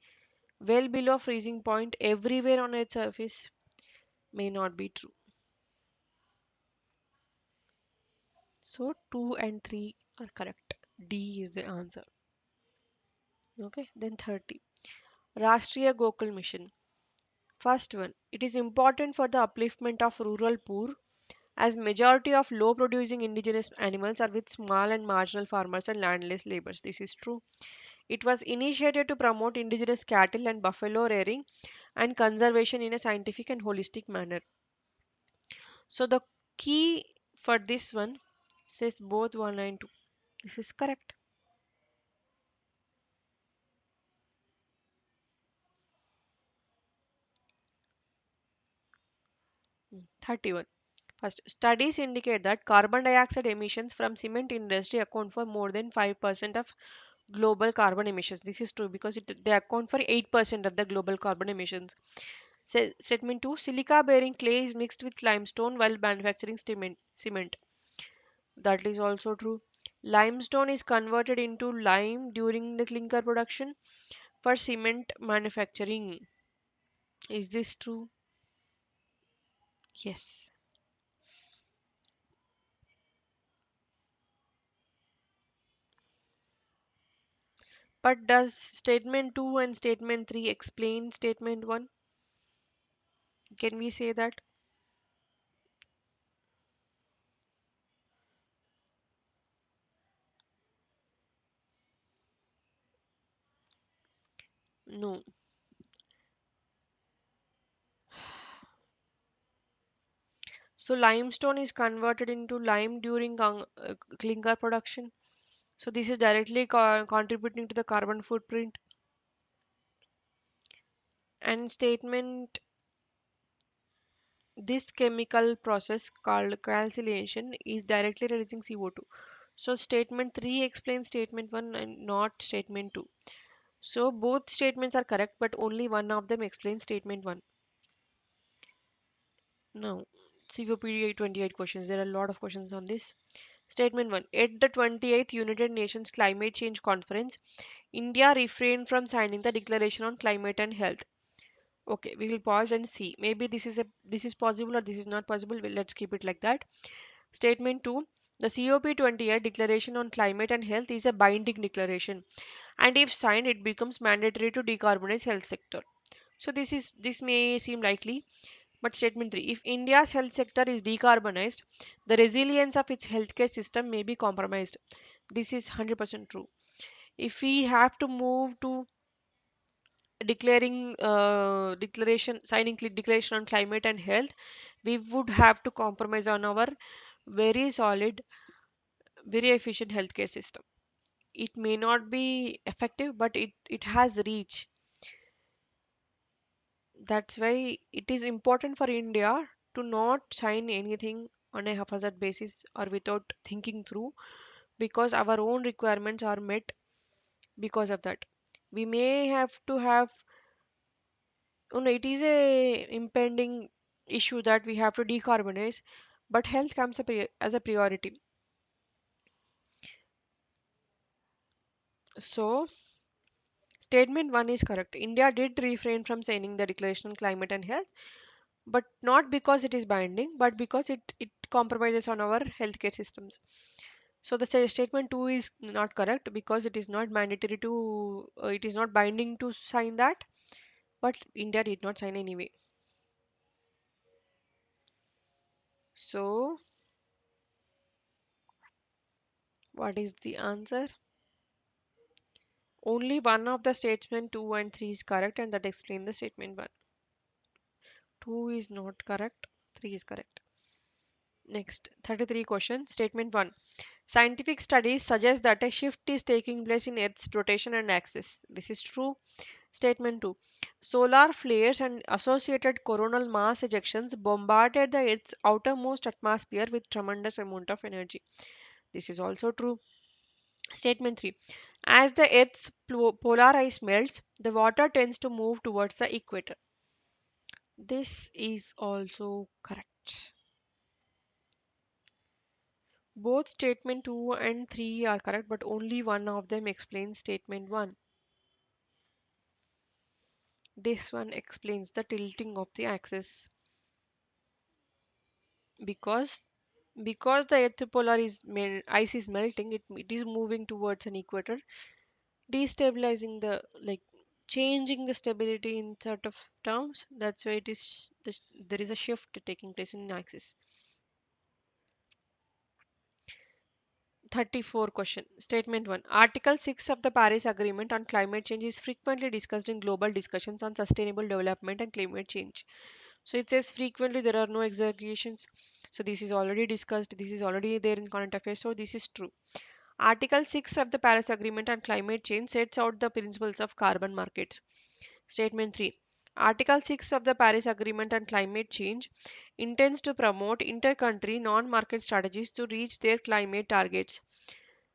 well below freezing point everywhere on its surface. May not be true. So 2 and 3 are correct. D is the answer. Okay, then 30. Rashtriya Gokul Mission. First one, it is important for the upliftment of rural poor as majority of low producing indigenous animals are with small and marginal farmers and landless laborers. This is true. It was initiated to promote indigenous cattle and buffalo rearing and conservation in a scientific and holistic manner. So the key for this one says both 1 and 2. This is correct. 31. First, studies indicate that carbon dioxide emissions from cement industry account for more than 5% of global carbon emissions. This is true because they account for 8% of the global carbon emissions. Statement 2, silica bearing clay is mixed with limestone while manufacturing cement. That is also true. Limestone is converted into lime during the clinker production for cement manufacturing. Is this true? Yes. But does statement 2 and statement 3 explain statement 1? Can we say that? No. So limestone is converted into lime during clinker production. So this is directly contributing to the carbon footprint. And statement this chemical process called calcination is directly releasing CO2. So statement 3 explains statement 1 and not statement 2. So both statements are correct, but only one of them explains statement 1. Now, COPD 28 questions. There are a lot of questions on this. Statement 1. At the 28th United Nations Climate Change Conference, India refrained from signing the Declaration on Climate and Health. Okay, we will pause and see. Maybe this is possible or this is not possible. Well, let's keep it like that. Statement 2. The COP28 Declaration on Climate and Health is a binding declaration, and if signed, it becomes mandatory to decarbonize health sector. So this may seem likely, but statement 3. If India's health sector is decarbonized, the resilience of its healthcare system may be compromised. This is 100% true. If we have to move to signing declaration on climate and health, we would have to compromise on our very solid, very efficient healthcare system. It may not be effective, but it has reach. That's why it is important for India to not sign anything on a haphazard basis or without thinking through, because our own requirements are met because of that. We may have to have, it is a impending issue that we have to decarbonize, but health comes up as a priority. So, statement 1 is correct. India did refrain from signing the Declaration on Climate and Health, but not because it is binding, but because it compromises on our healthcare systems. So the statement 2 is not correct because it is not mandatory to, it is not binding to sign that, but India did not sign anyway. So what is the answer? Only one of the statement 2 and 3 is correct, and that explain the statement 1. 2 is not correct. 3 is correct. Next, 33 question. Statement 1. Scientific studies suggest that a shift is taking place in Earth's rotation and axis. This is true. Statement 2. Solar flares and associated coronal mass ejections bombarded the Earth's outermost atmosphere with tremendous amount of energy. This is also true. Statement 3. As the Earth's polar ice melts, the water tends to move towards the equator. This is also correct. Both statement 2 and 3 are correct, but only one of them explains statement 1. This one explains the tilting of the axis because the earth polar ice is melting, it is moving towards an equator, destabilizing the like changing the stability in sort of terms. That's why it is this, there is a shift taking place in axis. 34 question. Statement 1. Article 6 of the Paris Agreement on climate change is frequently discussed in global discussions on sustainable development and climate change. So it says frequently there are no exaggerations. So this is already discussed. This is already there in current affairs. So this is true. Article 6 of the Paris Agreement on climate change sets out the principles of carbon markets. Statement 3. Article 6 of the Paris Agreement on climate change intends to promote inter-country non-market strategies to reach their climate targets.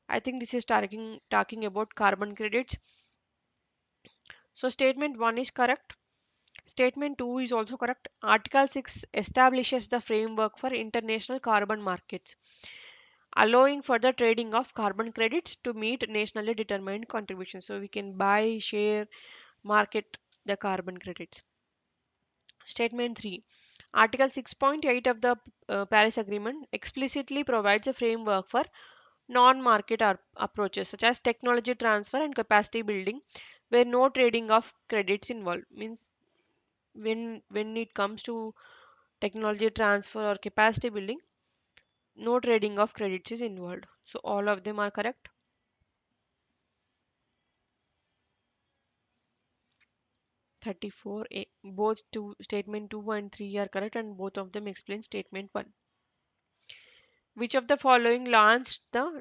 I think this is talking about carbon credits. So statement 1 is correct. Statement 2 is also correct. Article 6 establishes the framework for international carbon markets, allowing for the trading of carbon credits to meet nationally determined contributions. So we can buy, share, market the carbon credits. Statement 3. Article 6.8 of the Paris Agreement explicitly provides a framework for non-market approaches such as technology transfer and capacity building where no trading of credits involved. Means when it comes to technology transfer or capacity building, no trading of credits is involved. So all of them are correct. 34a. Both statement 2 and 3 are correct and both of them explain statement 1. Which of the following launched the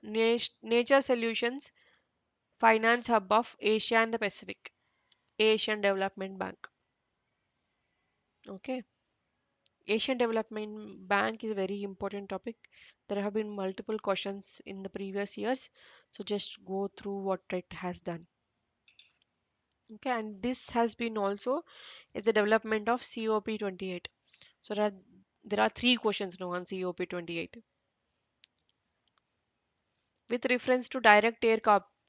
Nature Solutions Finance Hub of Asia and the Pacific? Asian Development Bank. Okay. Asian Development Bank is a very important topic. There have been multiple questions in the previous years. So just go through what it has done. Okay, and this has been also is the development of COP28. So there are three questions now on COP28. With reference to direct air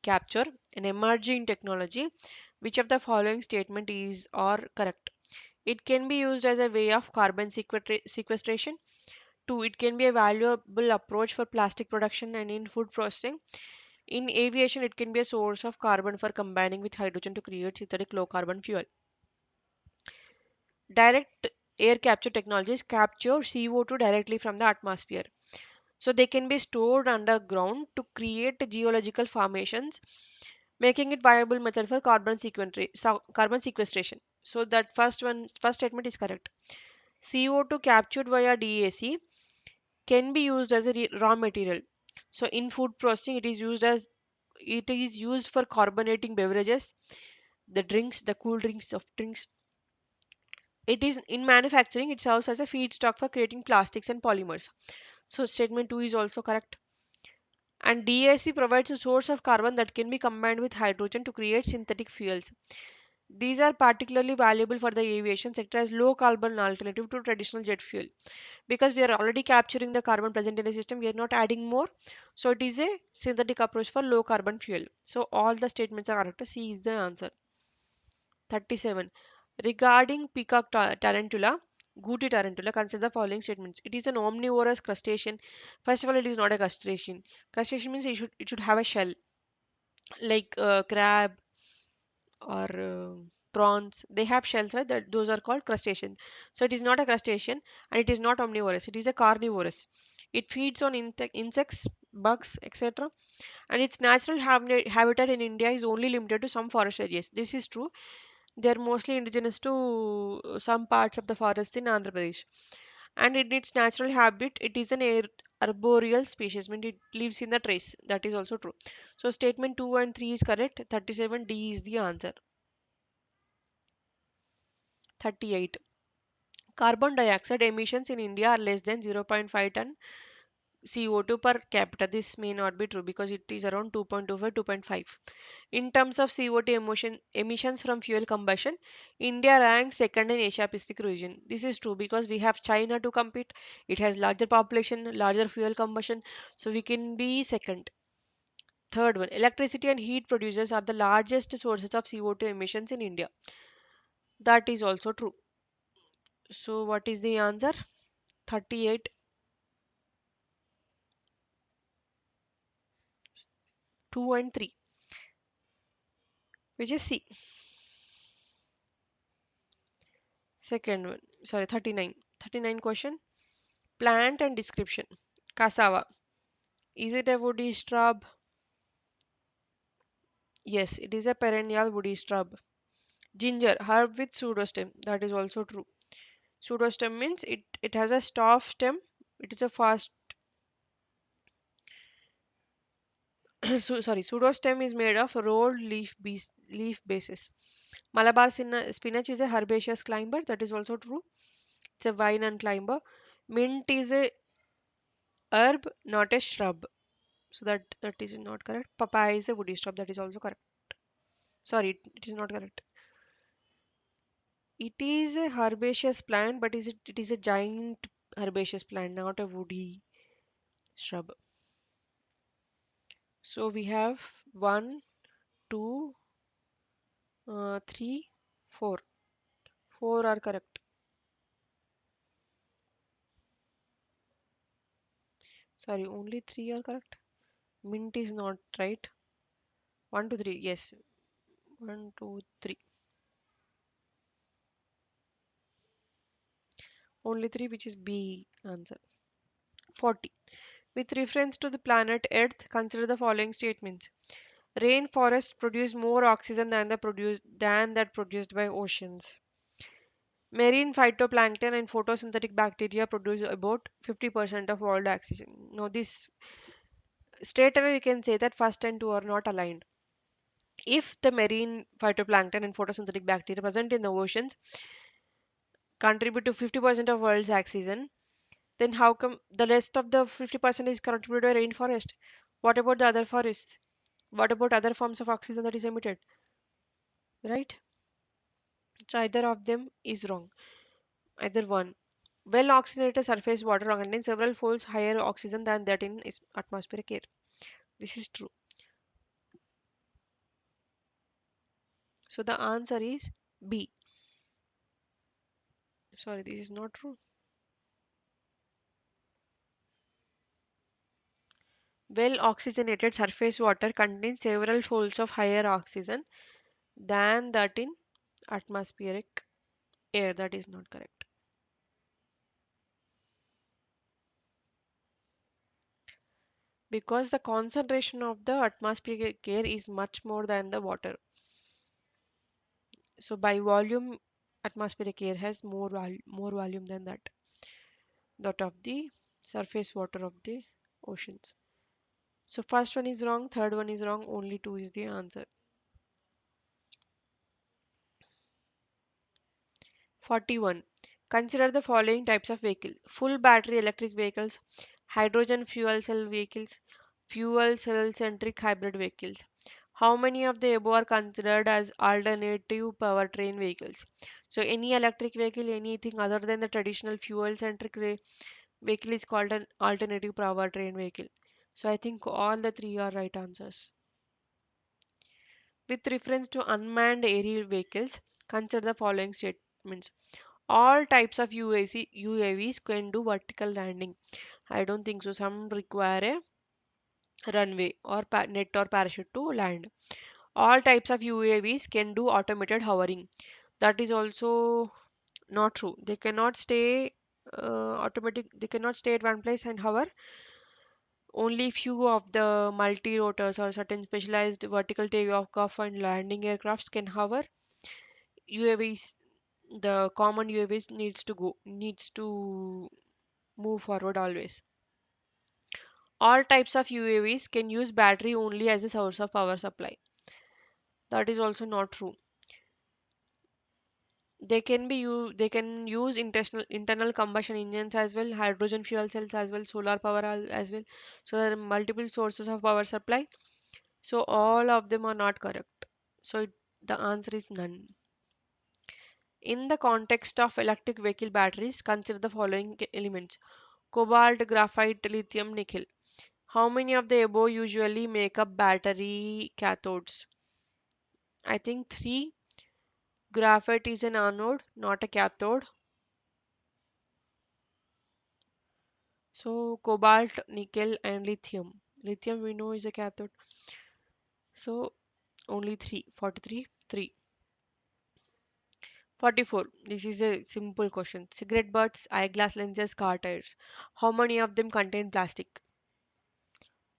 capture, an emerging technology, which of the following statement is or correct? It can be used as a way of carbon sequestration. 2. It can be a valuable approach for plastic production and in food processing. In aviation, it can be a source of carbon for combining with hydrogen to create synthetic low carbon fuel. Direct air capture technologies capture CO2 directly from the atmosphere. So they can be stored underground to create geological formations, making it viable method for carbon sequestration. So that first statement is correct. CO2 captured via DAC can be used as a raw material. So in food processing, it is used for carbonating beverages, the drinks, the cool drinks of drinks. It is in manufacturing, it serves as a feedstock for creating plastics and polymers. So statement 2 is also correct. And DAC provides a source of carbon that can be combined with hydrogen to create synthetic fuels. These are particularly valuable for the aviation sector as low carbon alternative to traditional jet fuel. Because we are already capturing the carbon present in the system, we are not adding more. So it is a synthetic approach for low carbon fuel. So all the statements are correct. C is the answer. 37. Regarding peacock tarantula, Guti tarantula, consider the following statements. It is an omnivorous crustacean. First of all, it is not a crustacean. Crustacean means it should have a shell, like crab or prawns. They have shells, right? Those are called crustacean. So it is not a crustacean and it is not omnivorous. It is a carnivorous. It feeds on insects, bugs, etc. And its natural habitat in India is only limited to some forest areas. This is true. They are mostly indigenous to some parts of the forest in Andhra Pradesh. And in its natural habit, it is an arboreal species, means it lives in the trees. That is also true. So statement 2 and 3 is correct. 37D is the answer. 38. Carbon dioxide emissions in India are less than 0.5 ton CO2 per capita. This may not be true because it is around 2.25, 2.5. In terms of CO2 emissions from fuel combustion, India ranks second in Asia Pacific region. This is true because we have China to compete. It has larger population, larger fuel combustion, so we can be second. Third one, electricity and heat producers are the largest sources of CO2 emissions in India. That is also true. So what is the answer? 38, 2 and 3, which is C. Second one, sorry, 39. 39 question. Plant and description. Cassava. Is it a woody shrub? Yes, it is a perennial woody shrub. Ginger, herb with pseudostem. That is also true. Pseudostem means it has a staff stem. It is a fast. Sorry, pseudostem is made of rolled leaf bases. Malabar spinach is a herbaceous climber. That is also true. It's a vine and climber. Mint is a herb, not a shrub. So that is not correct. Papaya is a woody shrub. That is also correct. Sorry, it is not correct. It is a herbaceous plant, but it is a giant herbaceous plant, not a woody shrub. So we have one, two, three, four. Four are correct. Sorry, only three are correct. Mint is not right. One, two, three. Yes. One, two, three. Only three, which is B answer. 40. With reference to the planet Earth, consider the following statements. Rainforests produce more oxygen than that produced by oceans. Marine phytoplankton and photosynthetic bacteria produce about 50% of all the oxygen. Now, this straight away we can say that first and two are not aligned. If the marine phytoplankton and photosynthetic bacteria present in the oceans contribute to 50% of world's oxygen, then how come the rest of the 50% is contributed by rainforest? What about the other forests? What about other forms of oxygen that is emitted? Right? So either of them is wrong. Either one. Well oxygenated surface water contains several folds higher oxygen than that in atmospheric air. This is true. So the answer is B. Sorry, this is not true. Well oxygenated surface water contains several folds of higher oxygen than that in atmospheric air. That is not correct. Because the concentration of the atmospheric air is much more than the water. So by volume, atmospheric air has more volume than that of the surface water of the oceans. So first one is wrong, third one is wrong, only two is the answer. 41. Consider the following types of vehicles. Full battery electric vehicles, hydrogen fuel cell vehicles, fuel cell centric hybrid vehicles. How many of the above are considered as alternative powertrain vehicles? So any electric vehicle, anything other than the traditional fuel centric vehicle is called an alternative powertrain vehicle. So I think all the three are right answers. With reference to unmanned aerial vehicles, consider the following statements. All types of UAVs can do vertical landing. I don't think so. Some require a runway or net or parachute to land. All types of UAVs can do automated hovering. That is also not true. They cannot stay automatic. They cannot stay at one place and hover. Only few of the multi-rotors or certain specialized vertical takeoff and landing aircrafts can hover UAVs, the common UAVs needs to move forward always. All types of UAVs can use battery only as a source of power supply. That is also not true. They can use internal combustion engines as well, hydrogen fuel cells as well, solar power as well. So there are multiple sources of power supply. So all of them are not correct. So the answer is none. In the context of electric vehicle batteries, consider the following elements: cobalt, graphite, lithium, nickel. How many of the above usually make up battery cathodes? I think three. Graphite is an anode, not a cathode. So cobalt, nickel, and lithium. Lithium we know is a cathode. So only three. 43, 3. 44. This is a simple question. Cigarette butts, eyeglass lenses, car tires. How many of them contain plastic?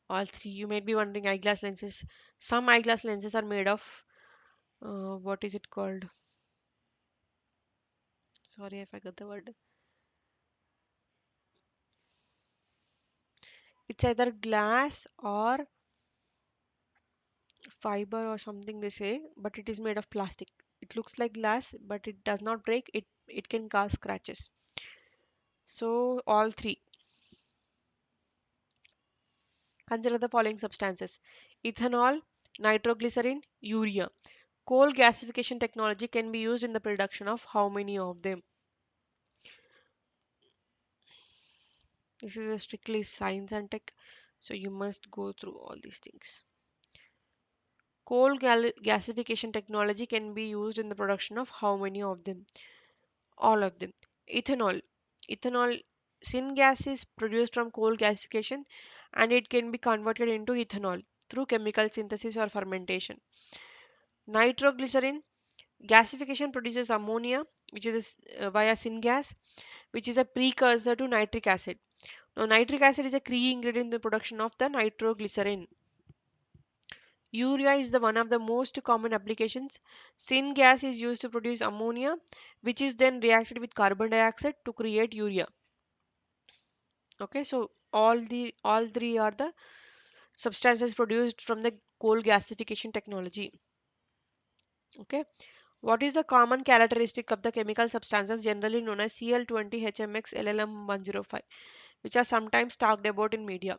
All three. You might be wondering eyeglass lenses. Some eyeglass lenses are made of what is it called? Sorry, I forgot the word. It's either glass or fiber or something they say, but it is made of plastic. It looks like glass, but it does not break. It can cause scratches. So all three. Consider the following substances: ethanol, nitroglycerin, urea. Coal gasification technology can be used in the production of how many of them? This is a strictly science and tech, so you must go through all these things. Gasification technology can be used in the production of how many of them? All of them. Ethanol. Ethanol syngas is produced from coal gasification and it can be converted into ethanol through chemical synthesis or fermentation. Nitroglycerin gasification produces ammonia, which is via syngas, which is a precursor to nitric acid. Now, nitric acid is a key ingredient in the production of the nitroglycerin. Urea is the one of the most common applications. Syngas is used to produce ammonia, which is then reacted with carbon dioxide to create urea. Okay, so all three are the substances produced from the coal gasification technology. Okay, what is the common characteristic of the chemical substances generally known as Cl20, HMX, LLM105, which are sometimes talked about in media?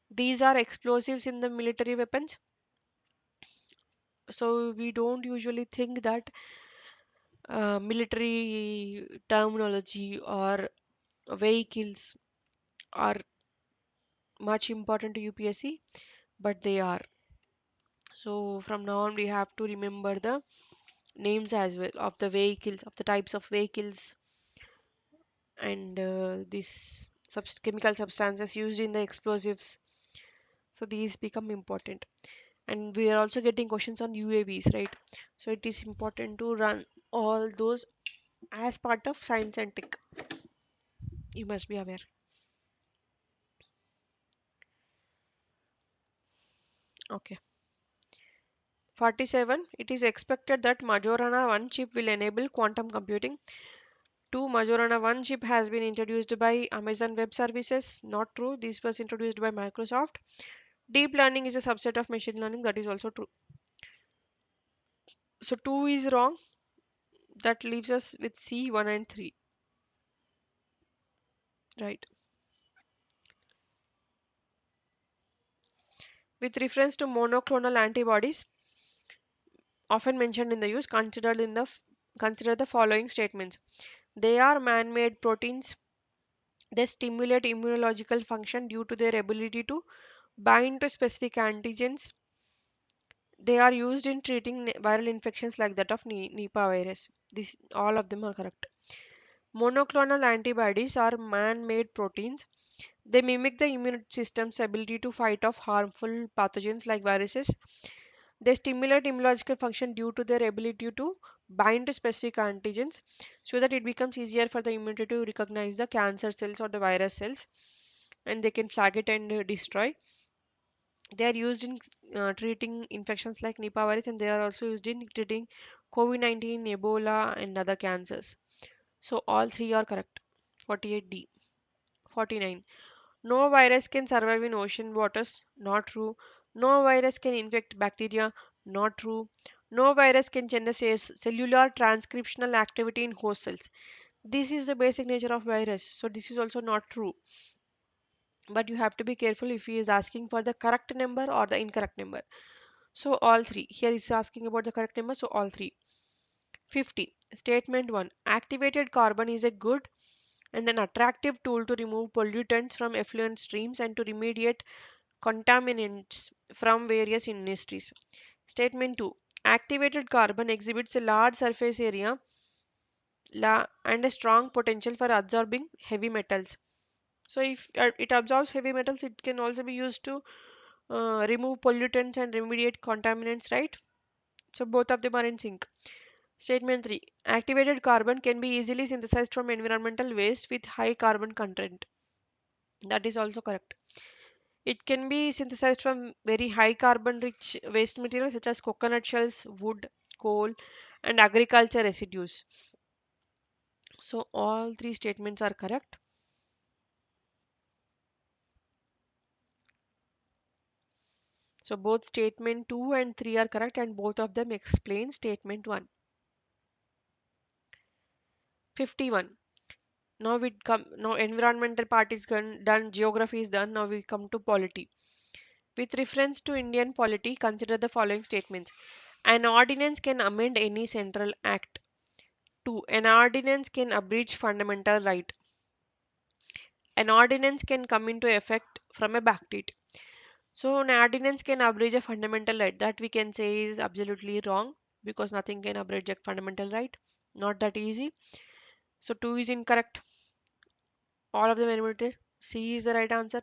These are explosives in the military weapons. So we don't usually think that military terminology or vehicles are much important to UPSC, but they are. So from now on, we have to remember the names as well of the vehicles, of the types of vehicles, and these chemical substances used in the explosives. So these become important. And we are also getting questions on UAVs, right? So it is important to run all those as part of science and tech. You must be aware. Okay. 47. It is expected that Majorana 1 chip will enable quantum computing. 2. Majorana 1 chip has been introduced by Amazon Web Services. Not true. This was introduced by Microsoft. Deep learning is a subset of machine learning. That is also true. So 2 is wrong. That leaves us with C, 1 and 3. Right. With reference to monoclonal antibodies, often mentioned in the use, consider the following statements. They are man-made proteins. They stimulate immunological function due to their ability to bind to specific antigens. They are used in treating viral infections like that of Nipah virus. This all of them are correct. Monoclonal antibodies are man-made proteins. They mimic the immune system's ability to fight off harmful pathogens like viruses. They stimulate immunological function due to their ability to bind to specific antigens so that it becomes easier for the immunity to recognize the cancer cells or the virus cells and they can flag it and destroy. They are used in treating infections like Nipah virus, and they are also used in treating COVID-19, Ebola, and other cancers. So all three are correct. 48D. 49. No virus can survive in ocean waters. Not true. No virus can infect bacteria. Not true. No virus can change the cellular transcriptional activity in host cells. This is the basic nature of virus. So this is also not true. But you have to be careful if he is asking for the correct number or the incorrect number. So all three. Here is asking about the correct number. So all three. 50. Statement 1. Activated carbon is a good and an attractive tool to remove pollutants from effluent streams and to remediate contaminants from various industries. Statement 2. Activated carbon exhibits a large surface area and a strong potential for absorbing heavy metals. So, if it absorbs heavy metals, it can also be used to remove pollutants and remediate contaminants, right? So, both of them are in sync. Statement 3. Activated carbon can be easily synthesized from environmental waste with high carbon content. That is also correct. It can be synthesized from very high carbon rich waste materials such as coconut shells, wood, coal, and agriculture residues. So all three statements are correct. So both statement 2 and 3 are correct and both of them explain statement 1. 51. Now environmental part is done, geography is done. Now we come to polity. With reference to Indian polity, consider the following statements. An ordinance can amend any central act. 2. An ordinance can abridge fundamental right. An ordinance can come into effect from a backdate. So an ordinance can abridge a fundamental right. That we can say is absolutely wrong because nothing can abridge a fundamental right. Not that easy. So 2 is incorrect. All of them eliminated. C is the right answer.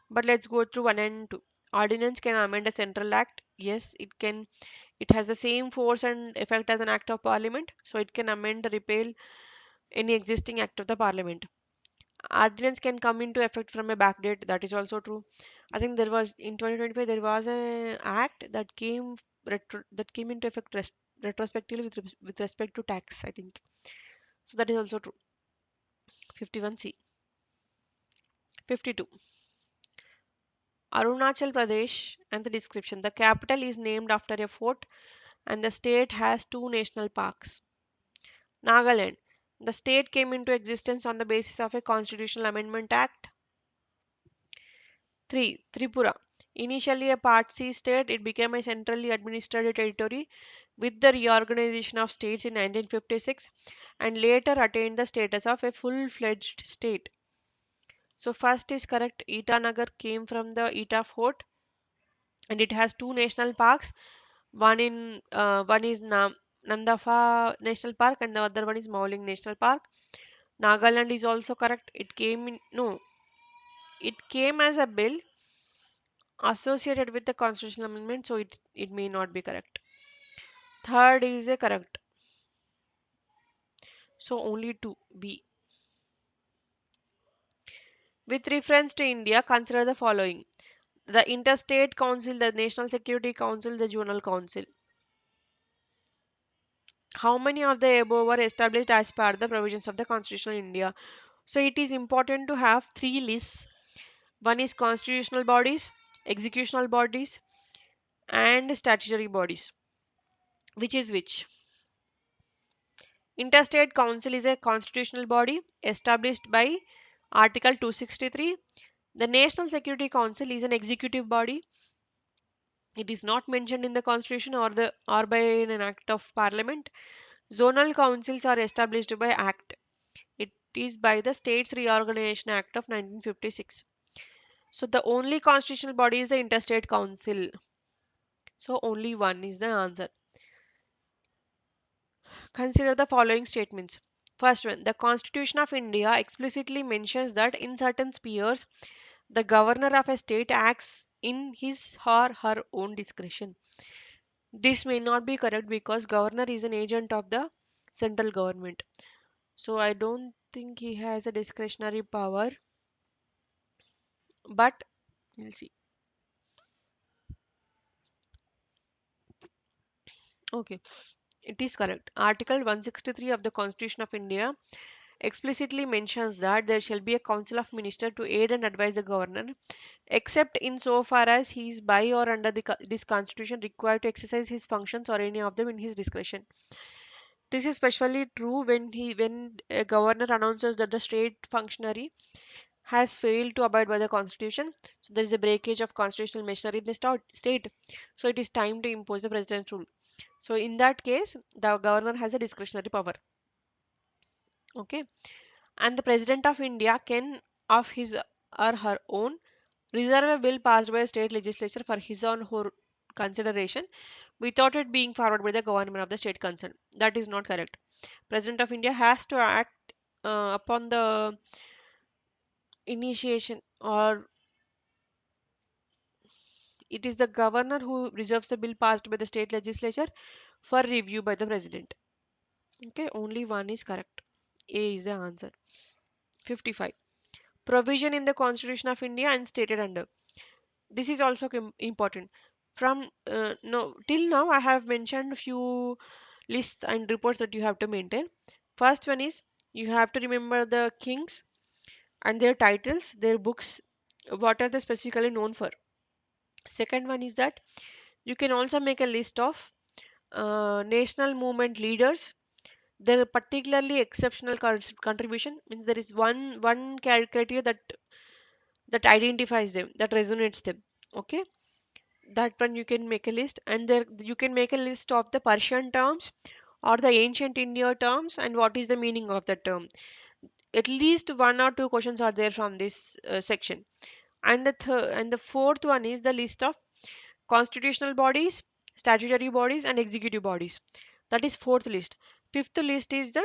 But let's go through 1 and 2. Ordinance can amend a central act. Yes, it can. It has the same force and effect as an act of parliament. So it can amend, repeal any existing act of the parliament. Ordinance can come into effect from a backdate. That is also true. I think there was in 2025 there was an act that came into effect retrospectively with respect to tax, I think. So that is also true. 51C. 52. Arunachal Pradesh and the description. The capital is named after a fort and the state has two national parks. Nagaland. The state came into existence on the basis of a constitutional amendment act. 3. Tripura. Initially a Part C state, it became a centrally administered territory with the reorganization of states in 1956 and later attained the status of a full-fledged state. So first is correct. Itanagar came from the Ita fort and it has two national parks. One is Nandafa National Park and the other one is Mauling National Park. Nagaland is also correct. It came as a bill associated with the constitutional amendment, so it may not be correct. Third is a correct. So only two B. With reference to India, consider the following. The Interstate Council, the National Security Council, the Zonal Council. How many of the above were established as per the provisions of the Constitution of India? So it is important to have three lists. One is constitutional bodies, executional bodies, and statutory bodies. Which is which? Interstate Council is a constitutional body established by Article 263. The National Security Council is an executive body. It is not mentioned in the Constitution or by an act of Parliament. Zonal councils are established by Act. It is by the States Reorganization Act of 1956. So the only constitutional body is the Interstate Council. So only one is the answer. Consider the following statements. First one, the Constitution of India explicitly mentions that in certain spheres, the governor of a state acts in his or her own discretion. This may not be correct because governor is an agent of the central government. So I don't think he has a discretionary power, but we'll see. Okay, it is correct. Article 163 of the Constitution of India explicitly mentions that there shall be a council of ministers to aid and advise the governor, except in so far as he is by or under this constitution required to exercise his functions or any of them in his discretion. This is especially true when a governor announces that the state functionary has failed to abide by the constitution. So there is a breakage of constitutional machinery in the state. So it is time to impose the president's rule. So in that case, the governor has a discretionary power. Okay, and the president of India can, of his or her own, reserve a bill passed by a state legislature for his or her consideration without it being forwarded by the government of the state concerned. That is not correct. President of India has to act upon the initiation, or it is the governor who reserves the bill passed by the state legislature for review by the president. Okay, only one is correct. A is the answer. 55. Provision in the Constitution of India and stated under. This is also important. From no till now, I have mentioned few lists and reports that you have to maintain. First one is you have to remember the kings and their titles, their books, what are they specifically known for. Second one is that you can also make a list of national movement leaders, their particularly exceptional contribution. Means there is one criteria that identifies them, that resonates them. Okay, that one you can make a list, and there you can make a list of the Persian terms or the ancient India terms and what is the meaning of that term. At least one or two questions are there from this section. And the fourth one is the list of constitutional bodies, statutory bodies, and executive bodies. That is fourth list. Fifth list is the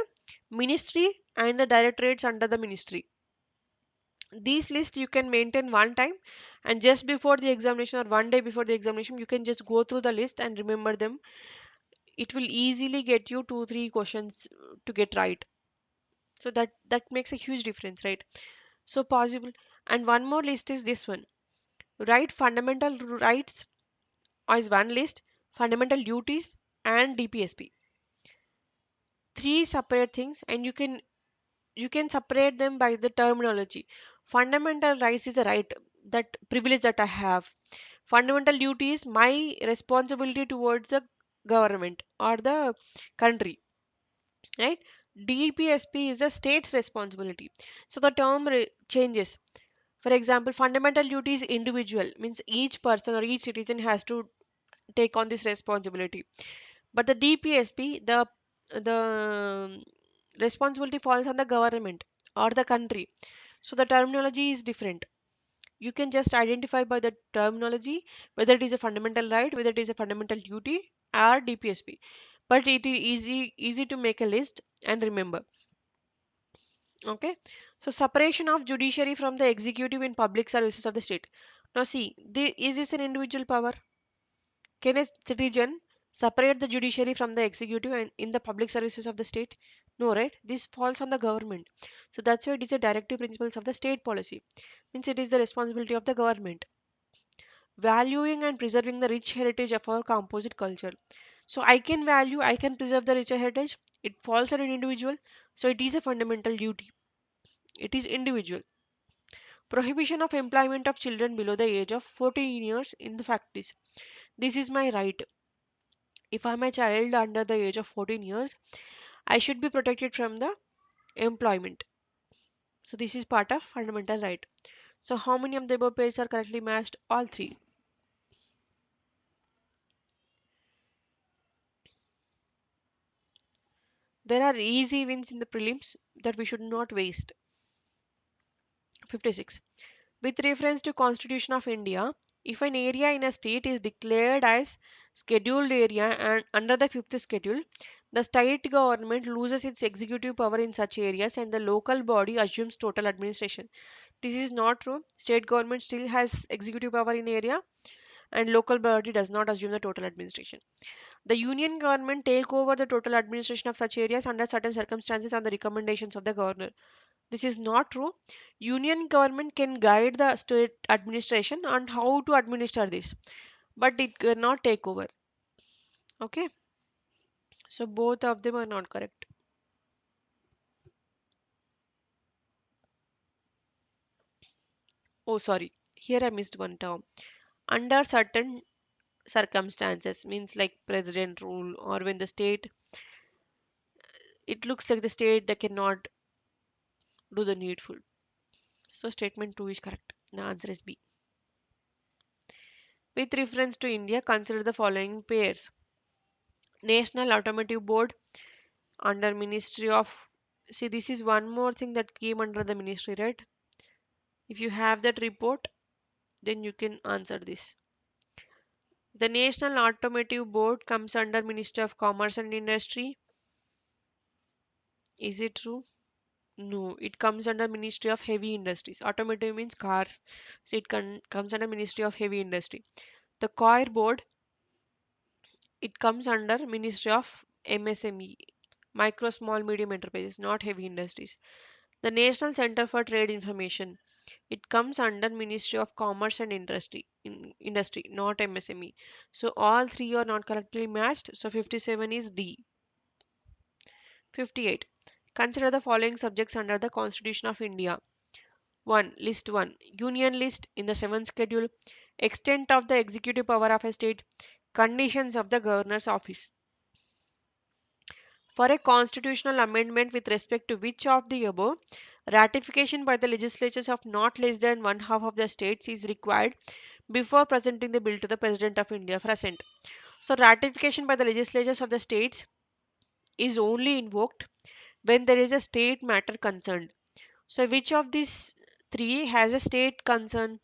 ministry and the directorates under the ministry. These lists you can maintain one time, and just before the examination or one day before the examination, you can just go through the list and remember them. It will easily get you 2 3 questions to get right. So that makes a huge difference, right? So possible. And one more list is this one. Right, fundamental rights is one list, fundamental duties and DPSP. Three separate things, and you can separate them by the terminology. Fundamental rights is a right, that privilege that I have. Fundamental duty is my responsibility towards the government or the country, right? DPSP is the state's responsibility. So the term changes. For example, fundamental duty is individual, means each person or each citizen has to take on this responsibility. But the DPSP, the responsibility falls on the government or the country. So the terminology is different. You can just identify by the terminology whether it is a fundamental right, whether it is a fundamental duty, or DPSP. But it is easy to make a list and remember. Okay. So separation of judiciary from the executive in public services of the state. Now see, is this an individual power? Can a citizen separate the judiciary from the executive and in the public services of the state? No, right? This falls on the government. So that's why it is a directive principles of the state policy. Means it is the responsibility of the government. Valuing and preserving the rich heritage of our composite culture. So I can value, I can preserve the richer heritage. It falls on an individual. So it is a fundamental duty. It is individual. Prohibition of employment of children below the age of 14 years in the factories. This is my right. If I'm a child under the age of 14 years, I should be protected from the employment. So this is part of fundamental right. So how many of the above pairs are correctly matched? All three. There are easy wins in the prelims that we should not waste. 56. With reference to Constitution of India, if an area in a state is declared as scheduled area and under the fifth schedule, the state government loses its executive power in such areas and the local body assumes total administration. This is not true. State government still has executive power in area and local body does not assume the total administration. The union government take over the total administration of such areas under certain circumstances on the recommendations of the governor. This is not true. Union government can guide the state administration on how to administer this, but it cannot take over. Okay. So both of them are not correct. Oh, sorry. Here I missed one term. Under certain circumstances means like president rule or when the state, it looks like the state that cannot do the needful. So statement 2 is correct. The answer is B. With reference to India, consider the following pairs. National Automotive Board under Ministry of. See, this is one more thing that came under the ministry, right? If you have that report, then you can answer this. The National Automotive Board comes under Ministry of Commerce and Industry. Is it true? No, it comes under Ministry of Heavy Industries. Automotive means cars, so it comes under Ministry of Heavy Industry. The COIR Board, it comes under Ministry of MSME, Micro, Small, Medium Enterprises, not Heavy Industries. The National Center for Trade Information, it comes under Ministry of Commerce and Industry, not MSME. So all three are not correctly matched. So 57 is D. 58. Consider the following subjects under the Constitution of India. 1. List 1. Union list in the 7th schedule. Extent of the executive power of a state. Conditions of the governor's office. For a constitutional amendment with respect to which of the above, ratification by the legislatures of not less than one half of the states is required before presenting the bill to the President of India for assent. So, ratification by the legislatures of the states is only invoked when there is a state matter concerned. So, which of these three has a state concern?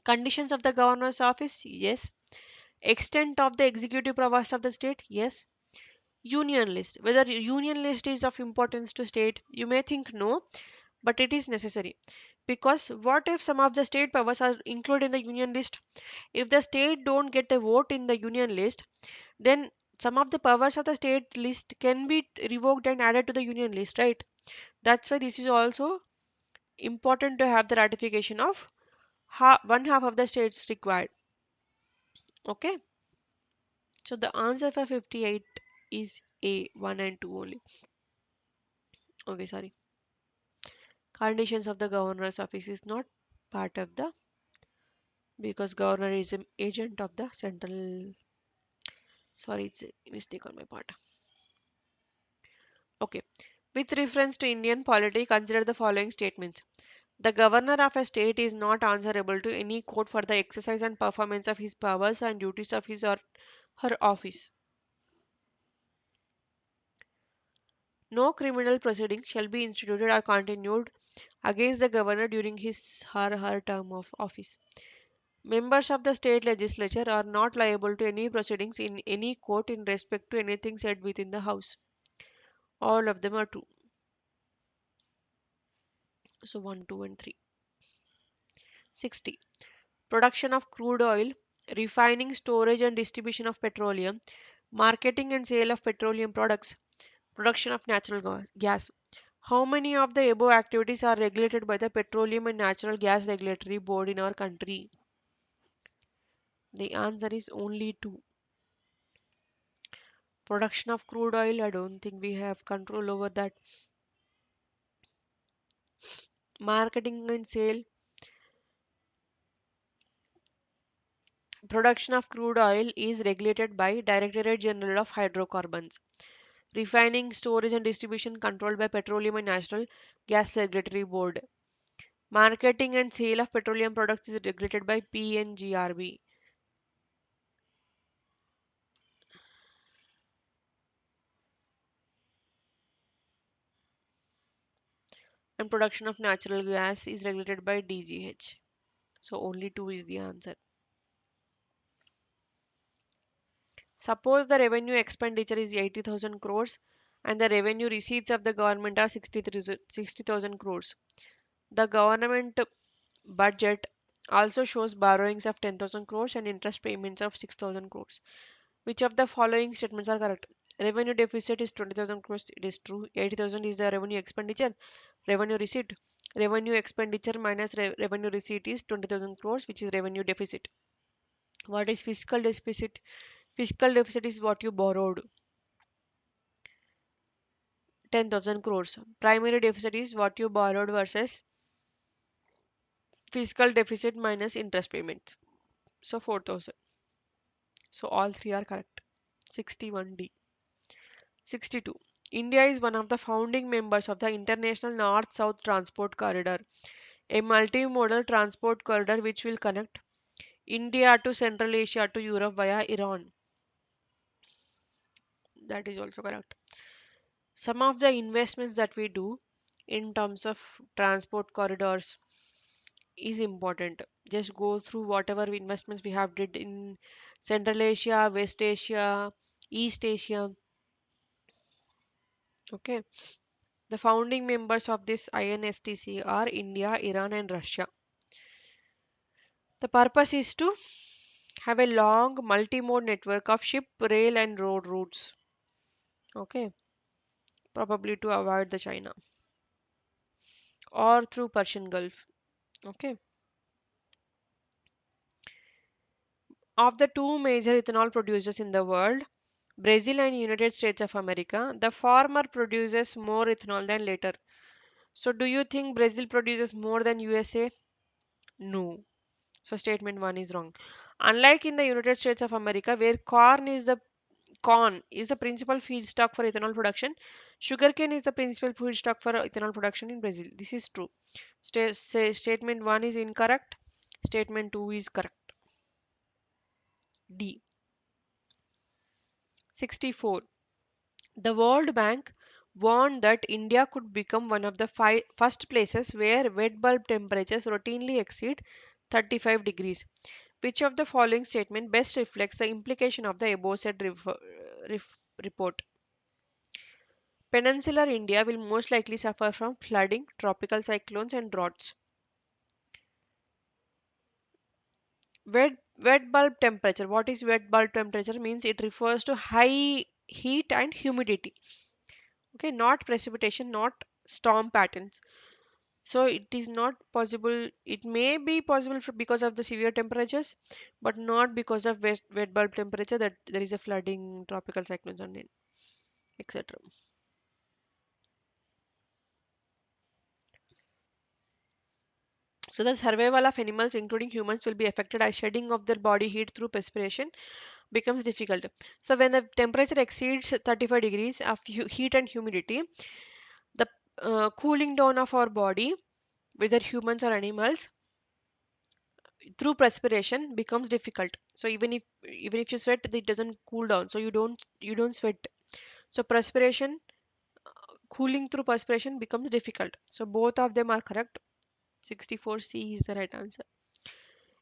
Conditions of the governor's office? Yes. Extent of the executive powers of the state? Yes. Union list. Whether union list is of importance to state, you may think no, but it is necessary. Because what if some of the state powers are included in the union list? If the state don't get a vote in the union list, then some of the powers of the state list can be revoked and added to the union list, right? That's why this is also important to have the ratification of one half of the states required. Okay, so the answer for 58 is A, 1 and 2 only. Okay, sorry. Conditions of the governor's office is not part of the, because governor is an agent of the central. Sorry, it's a mistake on my part. Okay, with reference to Indian polity, consider the following statements. The governor of a state is not answerable to any court for the exercise and performance of his powers and duties of his or her office. No criminal proceeding shall be instituted or continued against the governor during his or her term of office. Members of the state legislature are not liable to any proceedings in any court in respect to anything said within the house. All of them are true. So 1, 2, and 3. 60. Production of crude oil, refining, storage, and distribution of petroleum, marketing and sale of petroleum products, production of natural gas. How many of the above activities are regulated by the Petroleum and Natural Gas Regulatory Board in our country? The answer is only two. Production of crude oil, I don't think we have control over that. Marketing and sale, production of crude oil is regulated by Directorate General of Hydrocarbons. Refining, storage and distribution controlled by Petroleum and Natural Gas Regulatory Board. Marketing and sale of petroleum products is regulated by PNGRB. And production of natural gas is regulated by DGH. So only two is the answer. Suppose the revenue expenditure is 80,000 crores and the revenue receipts of the government are 60,000 crores. The government budget also shows borrowings of 10,000 crores and interest payments of 6,000 crores. Which of the following statements are correct? Revenue deficit is 20,000 crores. It is true. 80,000 is the revenue expenditure. Revenue receipt. Revenue expenditure minus revenue receipt is 20,000 crores, which is revenue deficit. What is fiscal deficit? Fiscal deficit is what you borrowed. 10,000 crores. Primary deficit is what you borrowed versus fiscal deficit minus interest payments. So 4,000. So all three are correct. 61D. 62. India is one of the founding members of the International North-South Transport Corridor, a multimodal transport corridor which will connect India to Central Asia to Europe via Iran. That is also correct. Some of the investments that we do in terms of transport corridors is important. Just go through whatever investments we have did in Central Asia, West Asia, East Asia. Okay. The founding members of this INSTC are India, Iran, and Russia. The purpose is to have a long multi-mode network of ship, rail, and road routes. Okay, probably to avoid the China or through Persian Gulf. Okay, of the two major ethanol producers in the world, Brazil and United States of America, the former produces more ethanol than later. So, do you think Brazil produces more than USA? No. So, statement one is wrong. Unlike in the United States of America, where corn is the principal feedstock for ethanol production. Sugarcane is the principal feedstock for ethanol production in Brazil. This is true. Statement 1 is incorrect. Statement 2 is correct. D. 64. The World Bank warned that India could become one of the first places where wet bulb temperatures routinely exceed 35 degrees. Which of the following statement best reflects the implication of the above said report? Peninsular India will most likely suffer from flooding, tropical cyclones, and droughts. Wet bulb temperature. What is wet bulb temperature? Means it refers to high heat and humidity. Okay, not precipitation, not storm patterns. So it is not possible. It may be possible because of the severe temperatures, but not because of wet bulb temperature that there is a flooding, tropical cyclones, and etc. So the survival of animals, including humans, will be affected as shedding of their body heat through perspiration becomes difficult. So when the temperature exceeds 35 degrees of heat and humidity, the cooling down of our body, whether humans or animals, through perspiration becomes difficult. So even if you sweat, it doesn't cool down. So you don't sweat. So perspiration, cooling through perspiration becomes difficult. So both of them are correct. 64C is the right answer.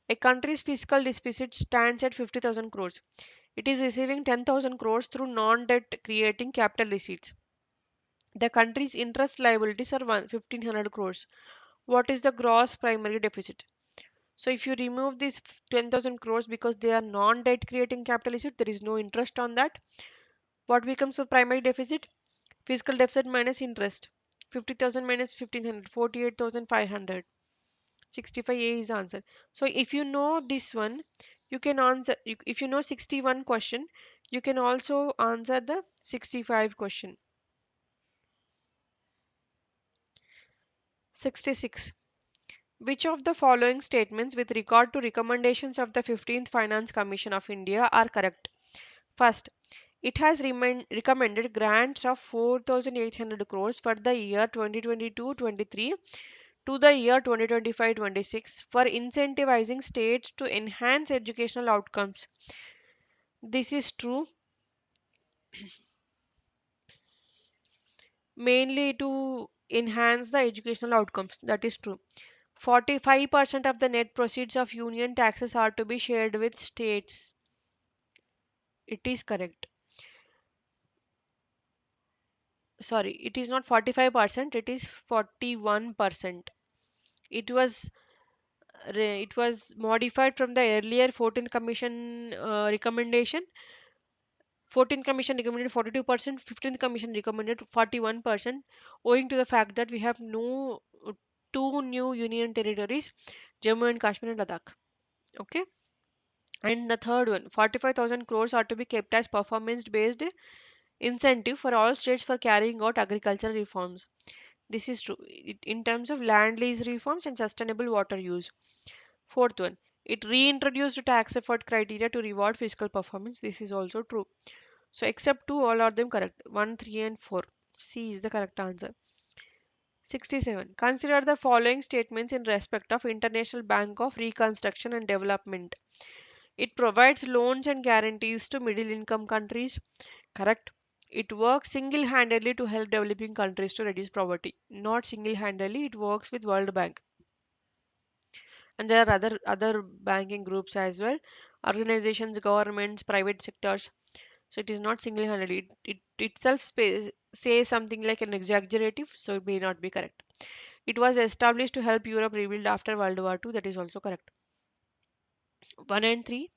A country's fiscal deficit stands at 50,000 crores. It is receiving 10,000 crores through non-debt creating capital receipts. The country's interest liabilities are 1,500 crores. What is the gross primary deficit? So if you remove this 10,000 crores because they are non-debt creating capital receipt, there is no interest on that. What becomes the primary deficit? Fiscal deficit minus interest. 50,000 minus 1,500, 48,500. 65A is the answer. So if you know this one, you can answer. If you know 61 question, you can also answer the 65 question. 66. Which of the following statements with regard to recommendations of the 15th Finance Commission of India are correct? First, it has recommended grants of 4,800 crores for the year 2022-23 to the year 2025-26 for incentivizing states to enhance educational outcomes. This is true, mainly to enhance the educational outcomes. That is true. 45% of the net proceeds of union taxes are to be shared with states. It is correct. Sorry, it is not 45%, it is 41%. It was it was modified from the earlier 14th commission recommendation. 14th commission recommended 42%, 15th commission recommended 41%, owing to the fact that we have no two new union territories, Jammu and Kashmir and Ladakh. Okay. And the third one, 45,000 crores are to be kept as performance based incentive for all states for carrying out agricultural reforms. This is true in terms of land lease reforms and sustainable water use. Fourth one, it reintroduced tax effort criteria to reward fiscal performance. This is also true. So except two, all are them correct. 1, 3 and 4. C is the correct answer. 67. Consider the following statements in respect of International Bank of Reconstruction and Development. It provides loans and guarantees to middle income countries. Correct. It works single-handedly to help developing countries to reduce poverty. Not single-handedly, it works with World Bank. And there are other banking groups as well, organizations, governments, private sectors. So it is not single-handedly. It itself says something like an exaggerative, so it may not be correct. It was established to help Europe rebuild after World War II. That is also correct. 1 and 3.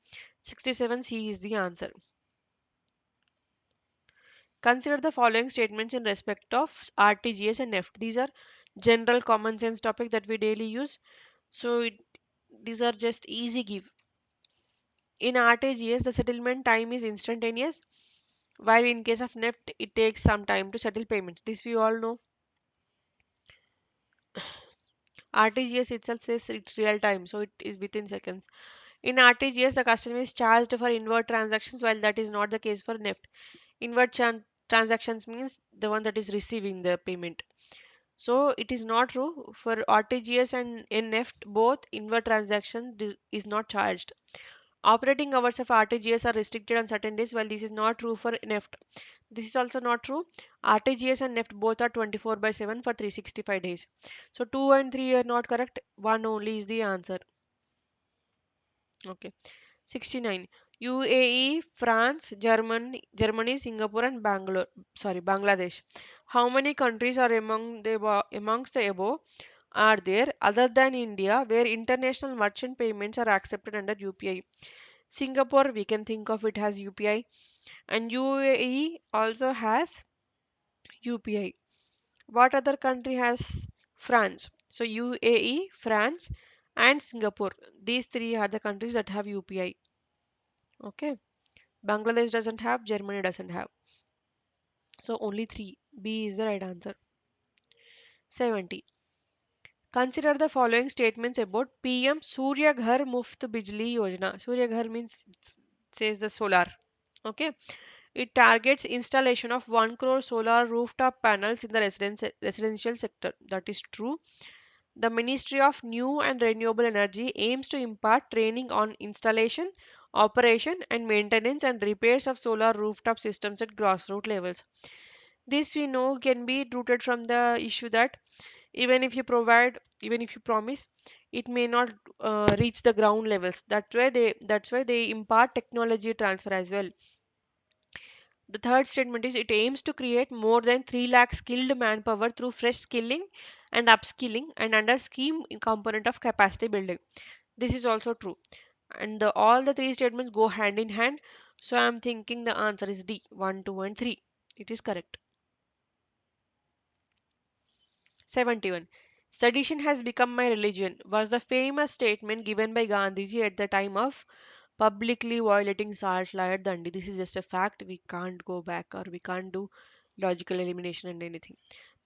67C is the answer. Consider the following statements in respect of RTGS and NEFT. These are general common sense topic that we daily use. So these are just easy give. In RTGS, the settlement time is instantaneous, while in case of NEFT, it takes some time to settle payments. This we all know. RTGS itself says it's real time, so it is within seconds. In RTGS, the customer is charged for inward transactions, while that is not the case for NEFT. Inward transactions means the one that is receiving the payment. So it is not true for RTGS and NEFT, both inward transaction is not charged. Operating hours of RTGS are restricted on certain days, while this is not true for NEFT. This is also not true. RTGS and NEFT both are 24 by 7 for 365 days. So 2 and 3 are not correct. 1 only is the answer. Okay. 69. UAE, France, Germany, Singapore, and Bangladesh. How many countries are amongst the above are there other than India where international merchant payments are accepted under UPI? Singapore, we can think of it as UPI, and UAE also has UPI. What other country has? France. So UAE, France, and Singapore. These three are the countries that have UPI. Okay. Bangladesh doesn't have, Germany doesn't have. So only three. B is the right answer. 70. Consider the following statements about PM Surya Ghar Muft Bijli Yojana. Surya Ghar means says the solar. Okay. It targets installation of 1 crore solar rooftop panels in the residential sector. That is true. The Ministry of New and Renewable Energy aims to impart training on installation, operation, and maintenance and repairs of solar rooftop systems at grassroots levels. This we know can be rooted from the issue that even if you promise, it may not reach the ground levels. That's why they impart technology transfer as well. The third statement is it aims to create more than 3 lakh skilled manpower through fresh skilling and upskilling and under scheme component of capacity building. This is also true. And all the three statements go hand in hand. So I'm thinking the answer is D, 1, 2, and 3. It is correct. 71. Sedition has become my religion was the famous statement given by Gandhiji at the time of publicly violating salt law at Dandi. This is just a fact. We can't go back or we can't do logical elimination and anything.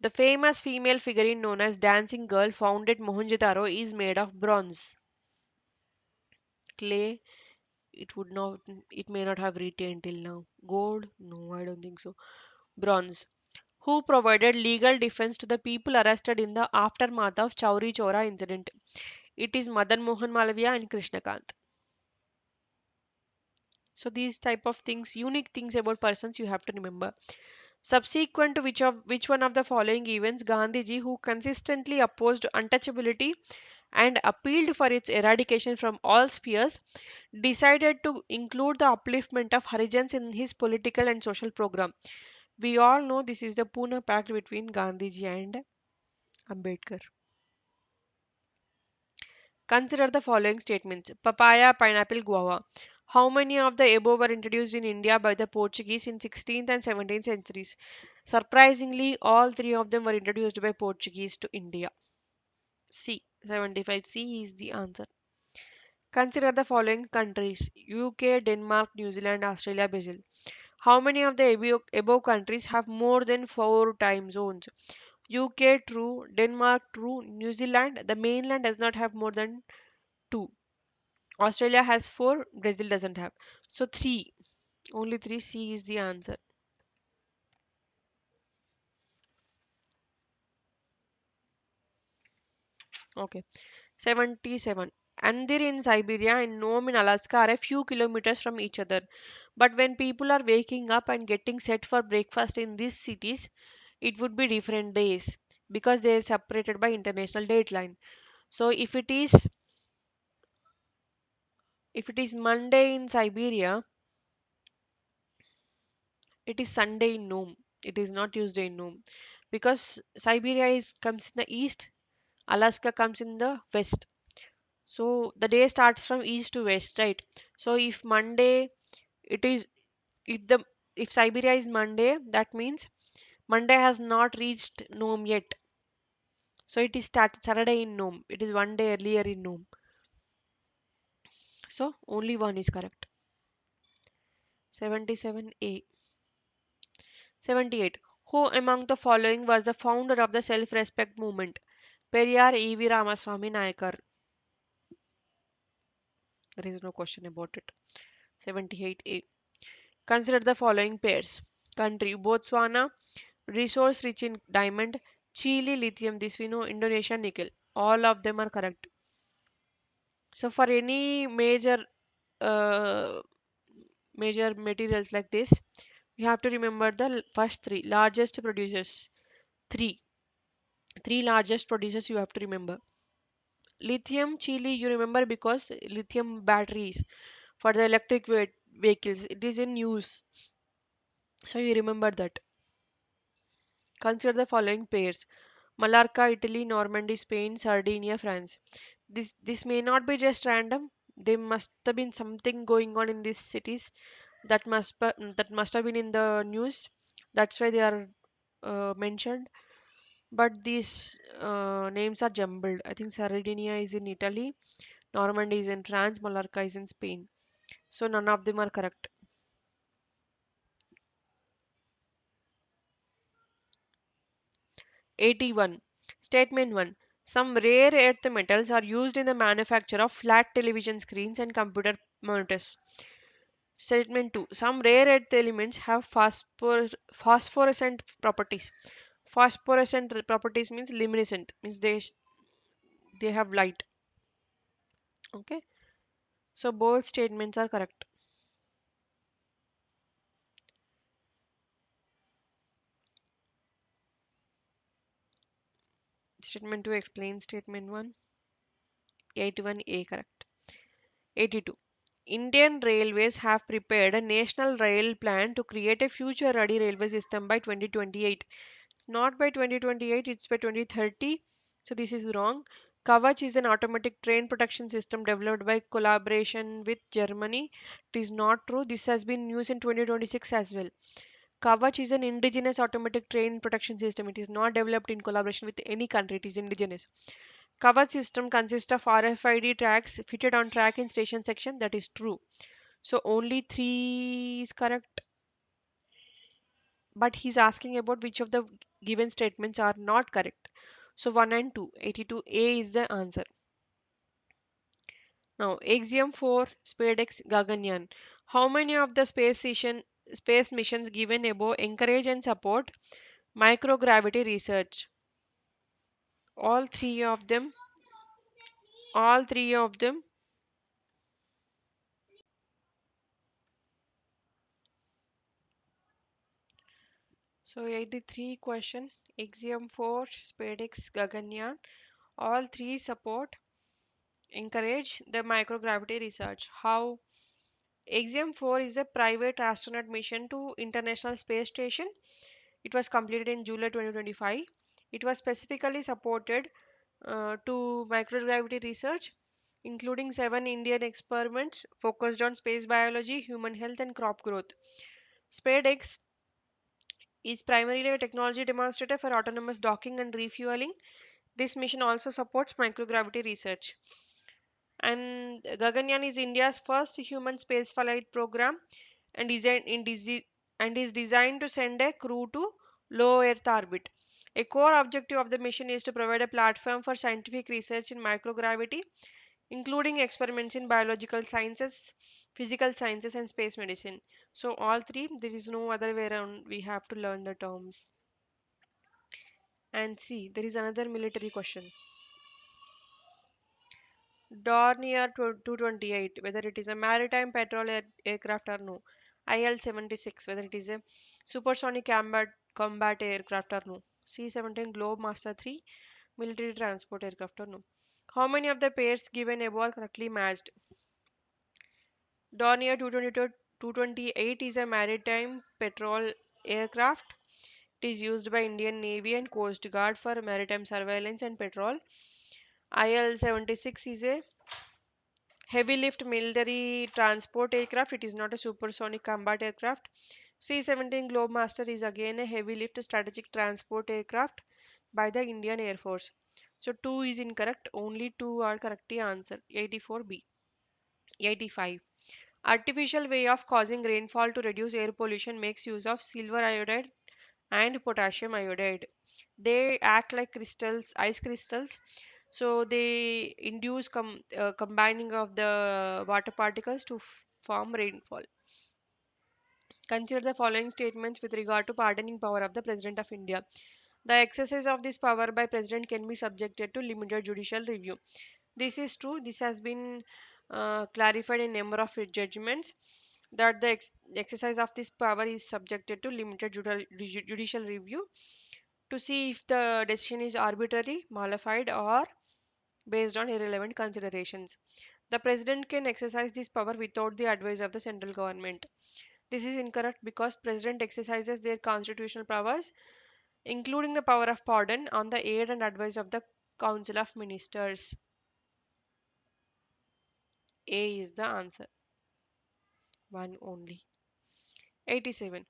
The famous female figurine known as Dancing Girl found at Mohenjo-daro is made of bronze. Clay, it may not have retained till now. Gold? No, I don't think so. Bronze. Who provided legal defense to the people arrested in the aftermath of Chauri Chora incident? It is Madan Mohan Malaviya and Krishna Kant. So these type of things, unique things about persons you have to remember. Subsequent to which one of the following events, Gandhiji, who consistently opposed untouchability and appealed for its eradication from all spheres, decided to include the upliftment of Harijans in his political and social program. We all know this is the Pune Pact between Gandhiji and Ambedkar. Consider the following statements. Papaya, pineapple, guava. How many of the above were introduced in India by the Portuguese in 16th and 17th centuries? Surprisingly, all three of them were introduced by Portuguese to India. C. 75C is the answer. Consider the following countries: UK, Denmark, New Zealand, Australia, Brazil. How many of the above countries have more than 4 time zones? UK true, Denmark true, New Zealand, the mainland does not have more than 2. Australia has 4, Brazil doesn't have. So 3, only 3, C is the answer. Okay. 77. Andir in Siberia and Nome in Alaska are a few kilometers from each other. But when people are waking up and getting set for breakfast in these cities, it would be different days because they are separated by international dateline. So if it is Monday in Siberia, it is Sunday in Nome. It is not Tuesday in Nome because Siberia is comes in the east, Alaska comes in the west. So the day starts from east to west, right? So if Monday it is if the if Siberia is Monday, that means Monday has not reached Nome yet. So it is Saturday in Nome. It is one day earlier in Nome. So only one is correct. 77A. 78. Who among the following was the founder of the self-respect movement? Periyar E.V. Ramaswamy Nayakar. There is no question about it. 78A. Consider the following pairs. Country Botswana, resource rich in diamond, Chile, lithium, this we know, Indonesia, nickel. All of them are correct. So for any uh, major materials like this, we have to remember the first three largest producers. Three, three largest producers you have to remember. Lithium, Chile, you remember because lithium batteries for the electric vehicles, it is in use. So you remember that. Consider the following pairs. Mallorca, Italy, Normandy, Spain, Sardinia, France. This may not be just random. There must have been something going on in these cities that must have been in the news. That's why they are mentioned. But these names are jumbled. I think Sardinia is in Italy, Normandy is in France, Mallorca is in Spain. So none of them are correct. 81. Statement 1. Some rare earth metals are used in the manufacture of flat television screens and computer monitors. Statement 2. Some rare earth elements have phosphorescent properties. Phosphorescent properties means luminescent, means they have light. Okay. So both statements are correct. Statement 2 explains statement 1. 81A correct. 82. Indian Railways have prepared a national rail plan to create a future ready railway system by 2028. It's not by 2028, it's by 2030. So this is wrong. Kavach is an automatic train protection system developed by collaboration with Germany. It is not true. This has been used in 2026 as well. Kavach is an indigenous automatic train protection system. It is not developed in collaboration with any country. It is indigenous. Kavach system consists of RFID tags fitted on track in station section. That is true. So only 3 is correct. But he's asking about which of the given statements are not correct. So 1 and 2. 82A is the answer. Now, Axiom 4, SpaceX, Gaganyaan. How many of the space missions given above encourage and support microgravity research? All three of them. All three of them. So 83 question. Axiom 4, SpaceX, Gaganyaan. All three support, encourage the microgravity research. How? Axiom 4 is a private astronaut mission to International Space Station. It was completed in July 2025. It was specifically supported to microgravity research, including 7 Indian experiments focused on space biology, human health, and crop growth. SpaceX is primarily a technology demonstrator for autonomous docking and refueling. This mission also supports microgravity research. And Gaganyaan is India's first human spaceflight program and designed in and is designed to send a crew to low Earth orbit. A core objective of the mission is to provide a platform for scientific research in microgravity, including experiments in biological sciences, physical sciences, and space medicine. So, all three, there is no other way around. We have to learn the terms. And see, there is another military question. Dornier 228, whether it is a maritime patrol aircraft or no. IL-76, whether it is a supersonic combat aircraft or no. C-17 Globemaster 3, military transport aircraft or no. How many of the pairs given above are correctly matched? Dornier 228 is a maritime patrol aircraft. It is used by Indian Navy and Coast Guard for maritime surveillance and patrol. IL-76 is a heavy lift military transport aircraft. It is not a supersonic combat aircraft. C-17 Globemaster is again a heavy lift strategic transport aircraft by the Indian Air Force. So 2 is incorrect. Only 2 are correctly answered. 84B. 85. Artificial way of causing rainfall to reduce air pollution makes use of silver iodide and potassium iodide. They act like crystals, ice crystals. So they induce combining of the water particles to form rainfall. Consider the following statements with regard to pardoning power of the President of India. The exercise of this power by President can be subjected to limited judicial review. This is true. This has been clarified in number of judgments that the exercise of this power is subjected to limited judicial review to see if the decision is arbitrary, modified, or based on irrelevant considerations. The president can exercise this power without the advice of the central government. This is incorrect because president exercises their constitutional powers, including the power of pardon, on the aid and advice of the Council of Ministers. A is the answer. One only. 87.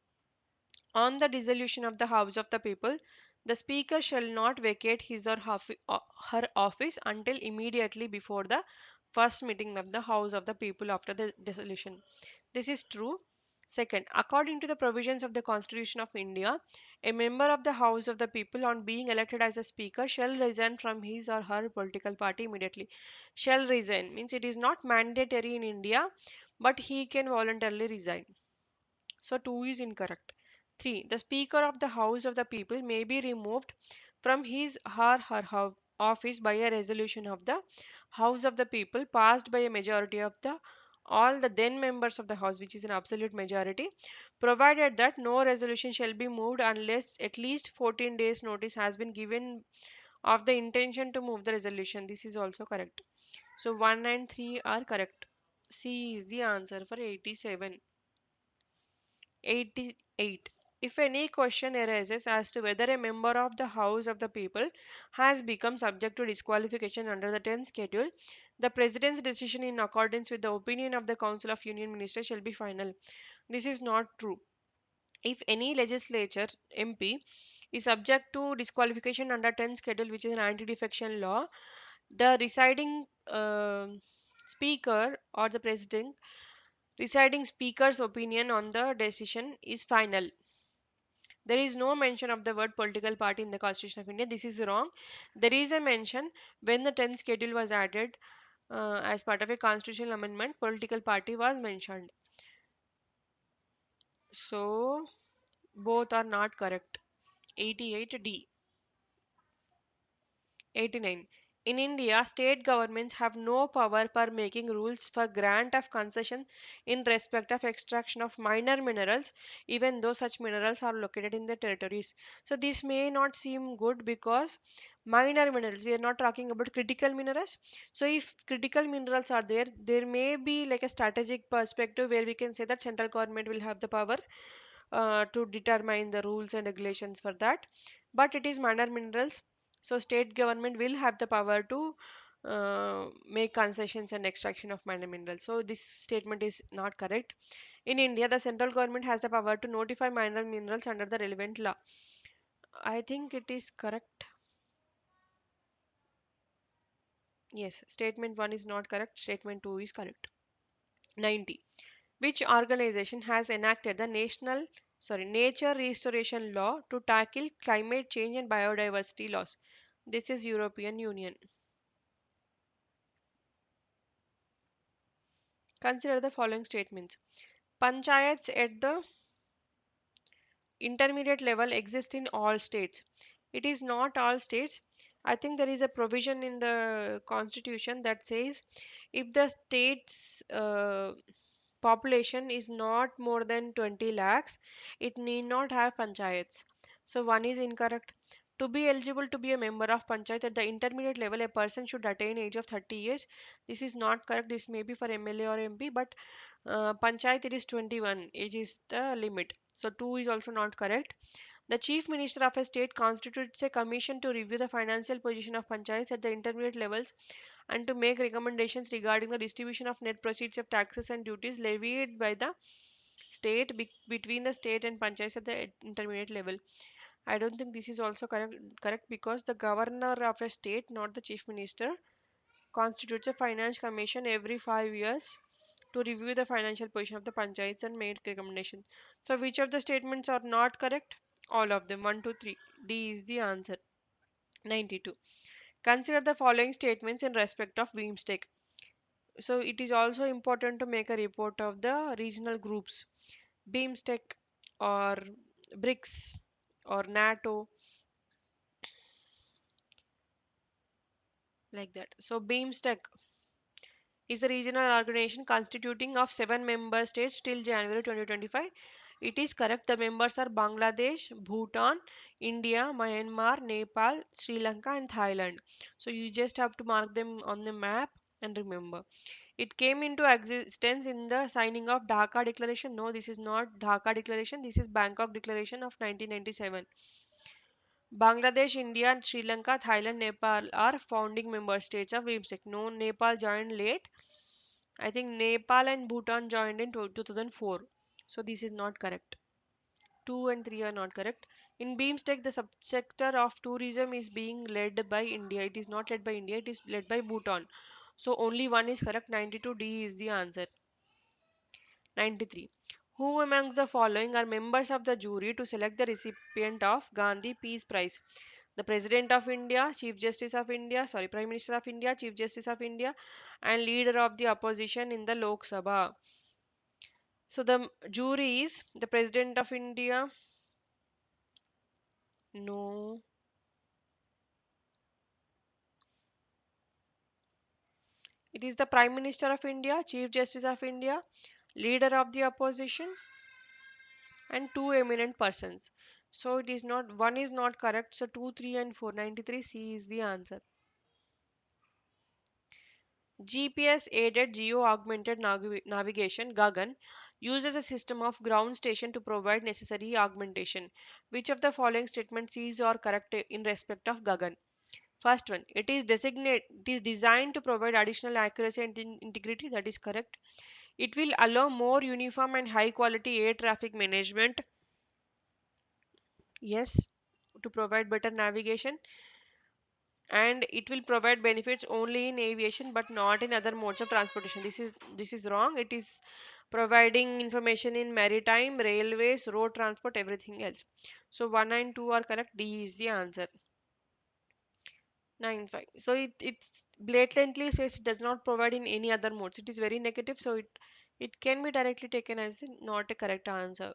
On the dissolution of the House of the People, the Speaker shall not vacate his or her office until immediately before the first meeting of the House of the People after the dissolution. This is true. Second, according to the provisions of the Constitution of India, a member of the House of the People, on being elected as a Speaker, shall resign from his or her political party immediately. Shall resign means it is not mandatory in India, but he can voluntarily resign. So 2 is incorrect. 3. The Speaker of the House of the People may be removed from his or her office by a resolution of the House of the People passed by a majority of the all the then members of the House, which is an absolute majority, provided that no resolution shall be moved unless at least 14 days notice has been given of the intention to move the resolution. This is also correct. So 1 and 3 are correct. C is the answer for 87. 88. If any question arises as to whether a member of the House of the People has become subject to disqualification under the 10th schedule, the President's decision in accordance with the opinion of the Council of Union Ministers shall be final. This is not true. If any legislature MP is subject to disqualification under 10th schedule, which is an anti-defection law, the residing speaker or the president residing speaker's opinion on the decision is final. There is no mention of the word political party in the Constitution of India. This is wrong. There is a mention when the 10th schedule was added as part of a constitutional amendment, political party was mentioned. So both are not correct. 88D. 89. In India, state governments have no power for making rules for grant of concession in respect of extraction of minor minerals, even though such minerals are located in the territories. So this may not seem good because minor minerals, we are not talking about critical minerals. So if critical minerals are there, there may be like a strategic perspective where we can say that central government will have the power to determine the rules and regulations for that. But it is minor minerals, so state government will have the power to make concessions and extraction of minor minerals. So this statement is not correct. In India, the central government has the power to notify minor minerals under the relevant law. I think it is correct. Yes, statement 1 is not correct. Statement 2 is correct. 90. Which organization has enacted the National nature restoration law to tackle climate change and biodiversity loss. This is European Union. Consider the following statements. Panchayats at the intermediate level exist in all states. It is not all states. I think there is a provision in the constitution that says if the state's population is not more than 20 lakhs, it need not have panchayats. So one is incorrect. To be eligible to be a member of panchayat at the intermediate level, a person should attain age of 30 years. This is not correct. This may be for MLA or MP, but panchayat it is 21. Age is the limit. So 2 is also not correct. The Chief Minister of a state constitutes a commission to review the financial position of panchayats at the intermediate levels and to make recommendations regarding the distribution of net proceeds of taxes and duties levied by the state between the state and panchayats at the intermediate level. I don't think this is also correct because the governor of a state, not the chief minister, constitutes a finance commission every 5 years to review the financial position of the panchayats and make recommendation. So which of the statements are not correct? All of them. 1, 2, 3. D is the answer. 92. Consider the following statements in respect of BIMSTEC. So it is also important to make a report of the regional groups. BIMSTEC or BRICS or NATO, like that. So BIMSTEC is a regional organization constituting of 7 member states till January 2025. It is correct. The members are Bangladesh, Bhutan, India, Myanmar, Nepal, Sri Lanka, and Thailand. So you just have to mark them on the map and remember. It came into existence in the signing of Dhaka Declaration. No, this is not Dhaka Declaration. This is Bangkok Declaration of 1997. Bangladesh, India, Sri Lanka, Thailand, Nepal are founding member states of BIMSTEC. No, Nepal joined late. I think Nepal and Bhutan joined in 2004. So this is not correct. 2 and 3 are not correct. In BIMSTEC, the subsector of tourism is being led by India. It is not led by India, it is led by Bhutan. So only one is correct. 92D is the answer. 93. Who amongst the following are members of the jury to select the recipient of Gandhi Peace Prize? The President of India, Chief Justice of India, Prime Minister of India, Chief Justice of India, and leader of the opposition in the Lok Sabha. So the jury is the President of India. No. It is the Prime Minister of India, Chief Justice of India, leader of the opposition, and two eminent persons. So it is not, one is not correct. So 2, 3, and 4. 93 C is the answer. GPS aided geo augmented navigation Gagan uses a system of ground station to provide necessary augmentation. Which of the following statements is or correct in respect of Gagan? First one, it is designed to provide additional accuracy and integrity. That is correct. It will allow more uniform and high quality air traffic management. Yes, to provide better navigation, and it will provide benefits only in aviation but not in other modes of transportation. This is wrong. It is providing information in maritime, railways, road transport, everything else. So 1 and 2 are correct. D is the answer. 95. So it's blatantly says it does not provide in any other modes. It is very negative, so it can be directly taken as not a correct answer.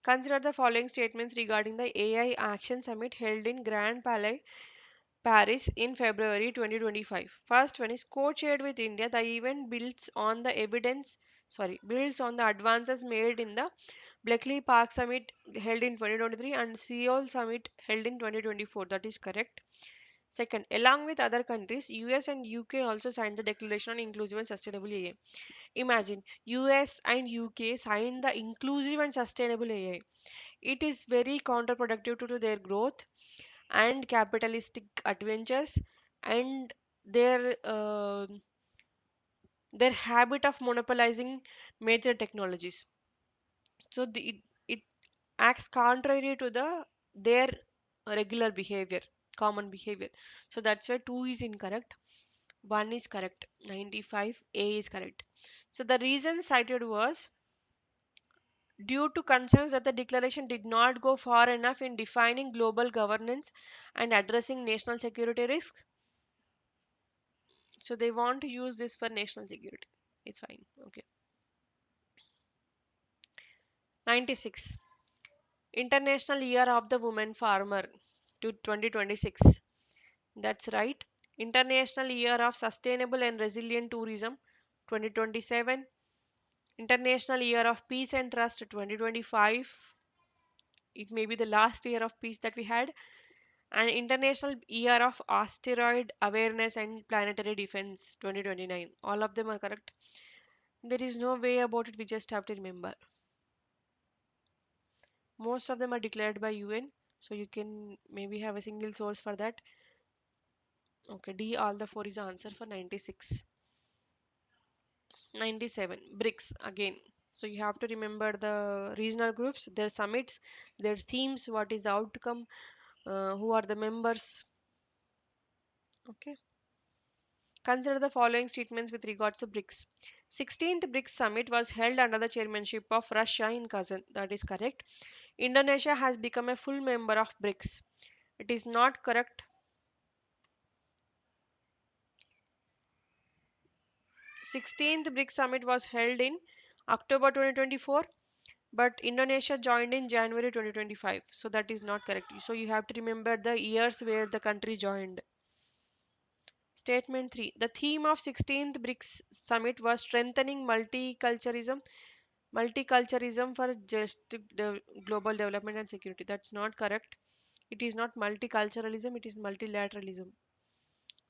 Consider the following statements regarding the AI Action Summit held in Grand Palais, Paris in February 2025. First one is co-chaired with India. The event builds on the advances made in the Bletchley Park Summit held in 2023 and Seoul Summit held in 2024. That is correct. Second, along with other countries, US and UK also signed the Declaration on Inclusive and Sustainable AI. Imagine US and UK signed the Inclusive and Sustainable AI. It is very counterproductive to their growth and capitalistic adventures and their habit of monopolizing major technologies. So it acts contrary to their regular behavior, common behavior. So that's why 2 is incorrect. 1 is correct. 95 A is correct. So the reason cited was due to concerns that the declaration did not go far enough in defining global governance and addressing national security risks. So they want to use this for national security. It's fine. Okay. 96. International Year of the Woman Farmer to 2026. That's right. International Year of Sustainable and Resilient Tourism 2027. International Year of Peace and Trust 2025. It may be the last year of peace that we had. And International Year of Asteroid Awareness and Planetary Defense 2029. All of them are correct. There is no way about it, we just have to remember. Most of them are declared by UN, so you can maybe have a single source for that. Okay, D, all the four is the answer for 96. 97. BRICS again. So you have to remember the regional groups, their summits, their themes, what is the outcome, who are the members. Okay. Consider the following statements with regards to BRICS. 16th BRICS summit was held under the chairmanship of Russia in Kazan. That is correct. Indonesia has become a full member of BRICS. It is not correct. 16th BRICS summit was held in October 2024, but Indonesia joined in January 2025. So that is not correct. So you have to remember the years where the country joined. Statement 3. The theme of 16th BRICS summit was strengthening multiculturalism for just global development and security. That's not correct. It is not multiculturalism, it is multilateralism.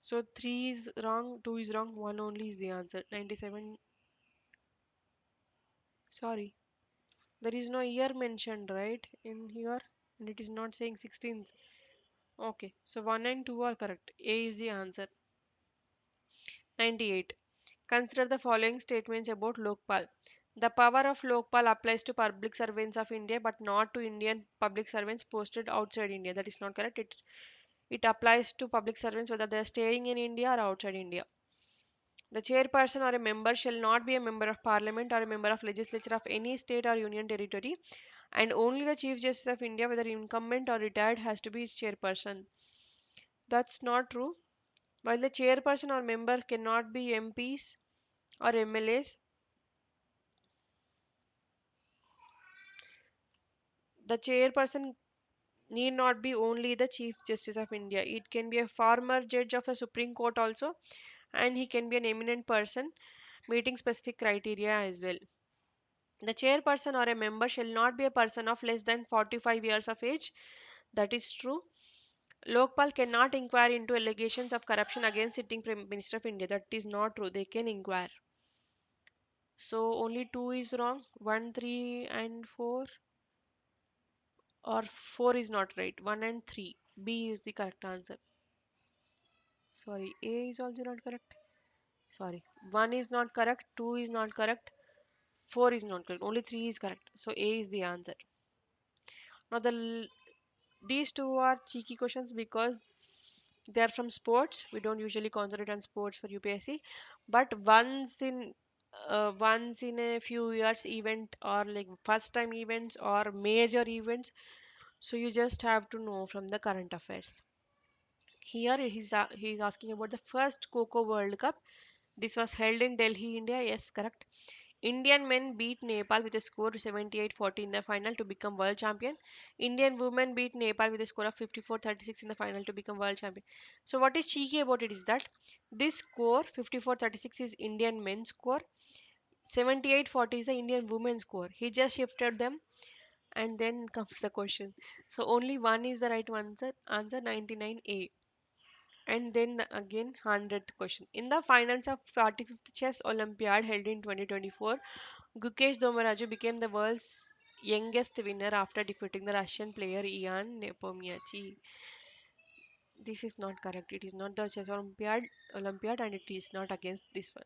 So 3 is wrong, 2 is wrong, 1 only is the answer. 97. Sorry. There is no year mentioned, right, in here, and it is not saying 16th. Okay, so 1 and 2 are correct. A is the answer. 98. Consider the following statements about Lokpal. The power of Lokpal applies to public servants of India but not to Indian public servants posted outside India. That is not correct. It applies to public servants whether they are staying in India or outside India. The chairperson or a member shall not be a member of parliament or a member of legislature of any state or union territory, and only the Chief Justice of India, whether incumbent or retired, has to be its chairperson. That's not true. While the chairperson or member cannot be MPs or MLAs, the chairperson need not be only the Chief Justice of India. It can be a former judge of a Supreme Court also, and he can be an eminent person meeting specific criteria as well. The chairperson or a member shall not be a person of less than 45 years of age. That is true. Lokpal cannot inquire into allegations of corruption against sitting Prime Minister of India. That is not true. They can inquire. So only 2 is wrong. 1, 3 and 4, or 4 is not right. 1 and 3. B is the correct answer. Sorry, A is also not correct. Sorry. 1 is not correct. 2 is not correct. 4 is not correct. Only 3 is correct. So A is the answer. Now these two are cheeky questions because they are from sports. We don't usually concentrate on sports for UPSC, but once in a few years event, or like first time events or major events, so you just have to know from the current affairs. Here he's asking about the first Coco World Cup. This was held in Delhi, India. Yes, correct. Indian men beat Nepal with a score 78-40 in the final to become world champion. Indian women beat Nepal with a score of 54-36 in the final to become world champion. So what is cheeky about it is that this score 54-36 is Indian men's score, 78-40 is the Indian women's score. He just shifted them, and then comes the question. So only one is the right answer, answer 99A. And then again 100th question. In the finals of 45th Chess Olympiad held in 2024, Gukesh Domaraju became the world's youngest winner after defeating the Russian player Ian Nepomniachtchi. This is not correct. It is not the chess Olympiad, and it is not against this one.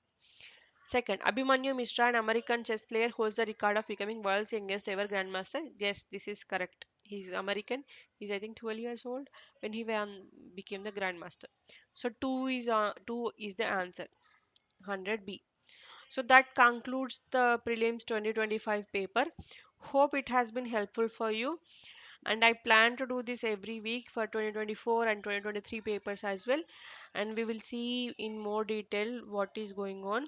Second, Abhimanyu Mishra, an American chess player, holds the record of becoming world's youngest ever grandmaster. Yes, this is correct. He's American. He's, I think, 12 years old when he became the grandmaster. So two is the answer. 100B. So that concludes the prelims 2025 paper. Hope it has been helpful for you, and I plan to do this every week for 2024 and 2023 papers as well, and we will see in more detail what is going on.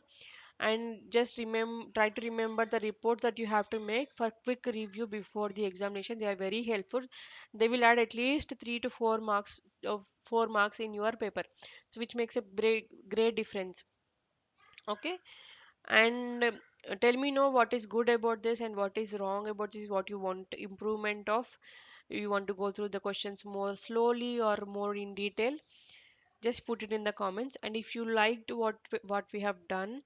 And just remember, try to remember the report that you have to make for quick review before the examination. They are very helpful. They will add at least 3 to 4 marks of 4 marks in your paper, so which makes a great difference. Okay. And tell me know what is good about this and what is wrong about this, what you want improvement of. You want to go through the questions more slowly or more in detail, just put it in the comments. And if you liked what we have done,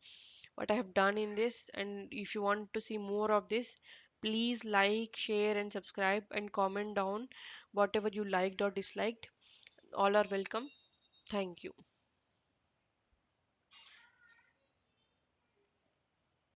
what I have done in this, and if you want to see more of this, please like, share and subscribe, and comment down whatever you liked or disliked. All are welcome. Thank you.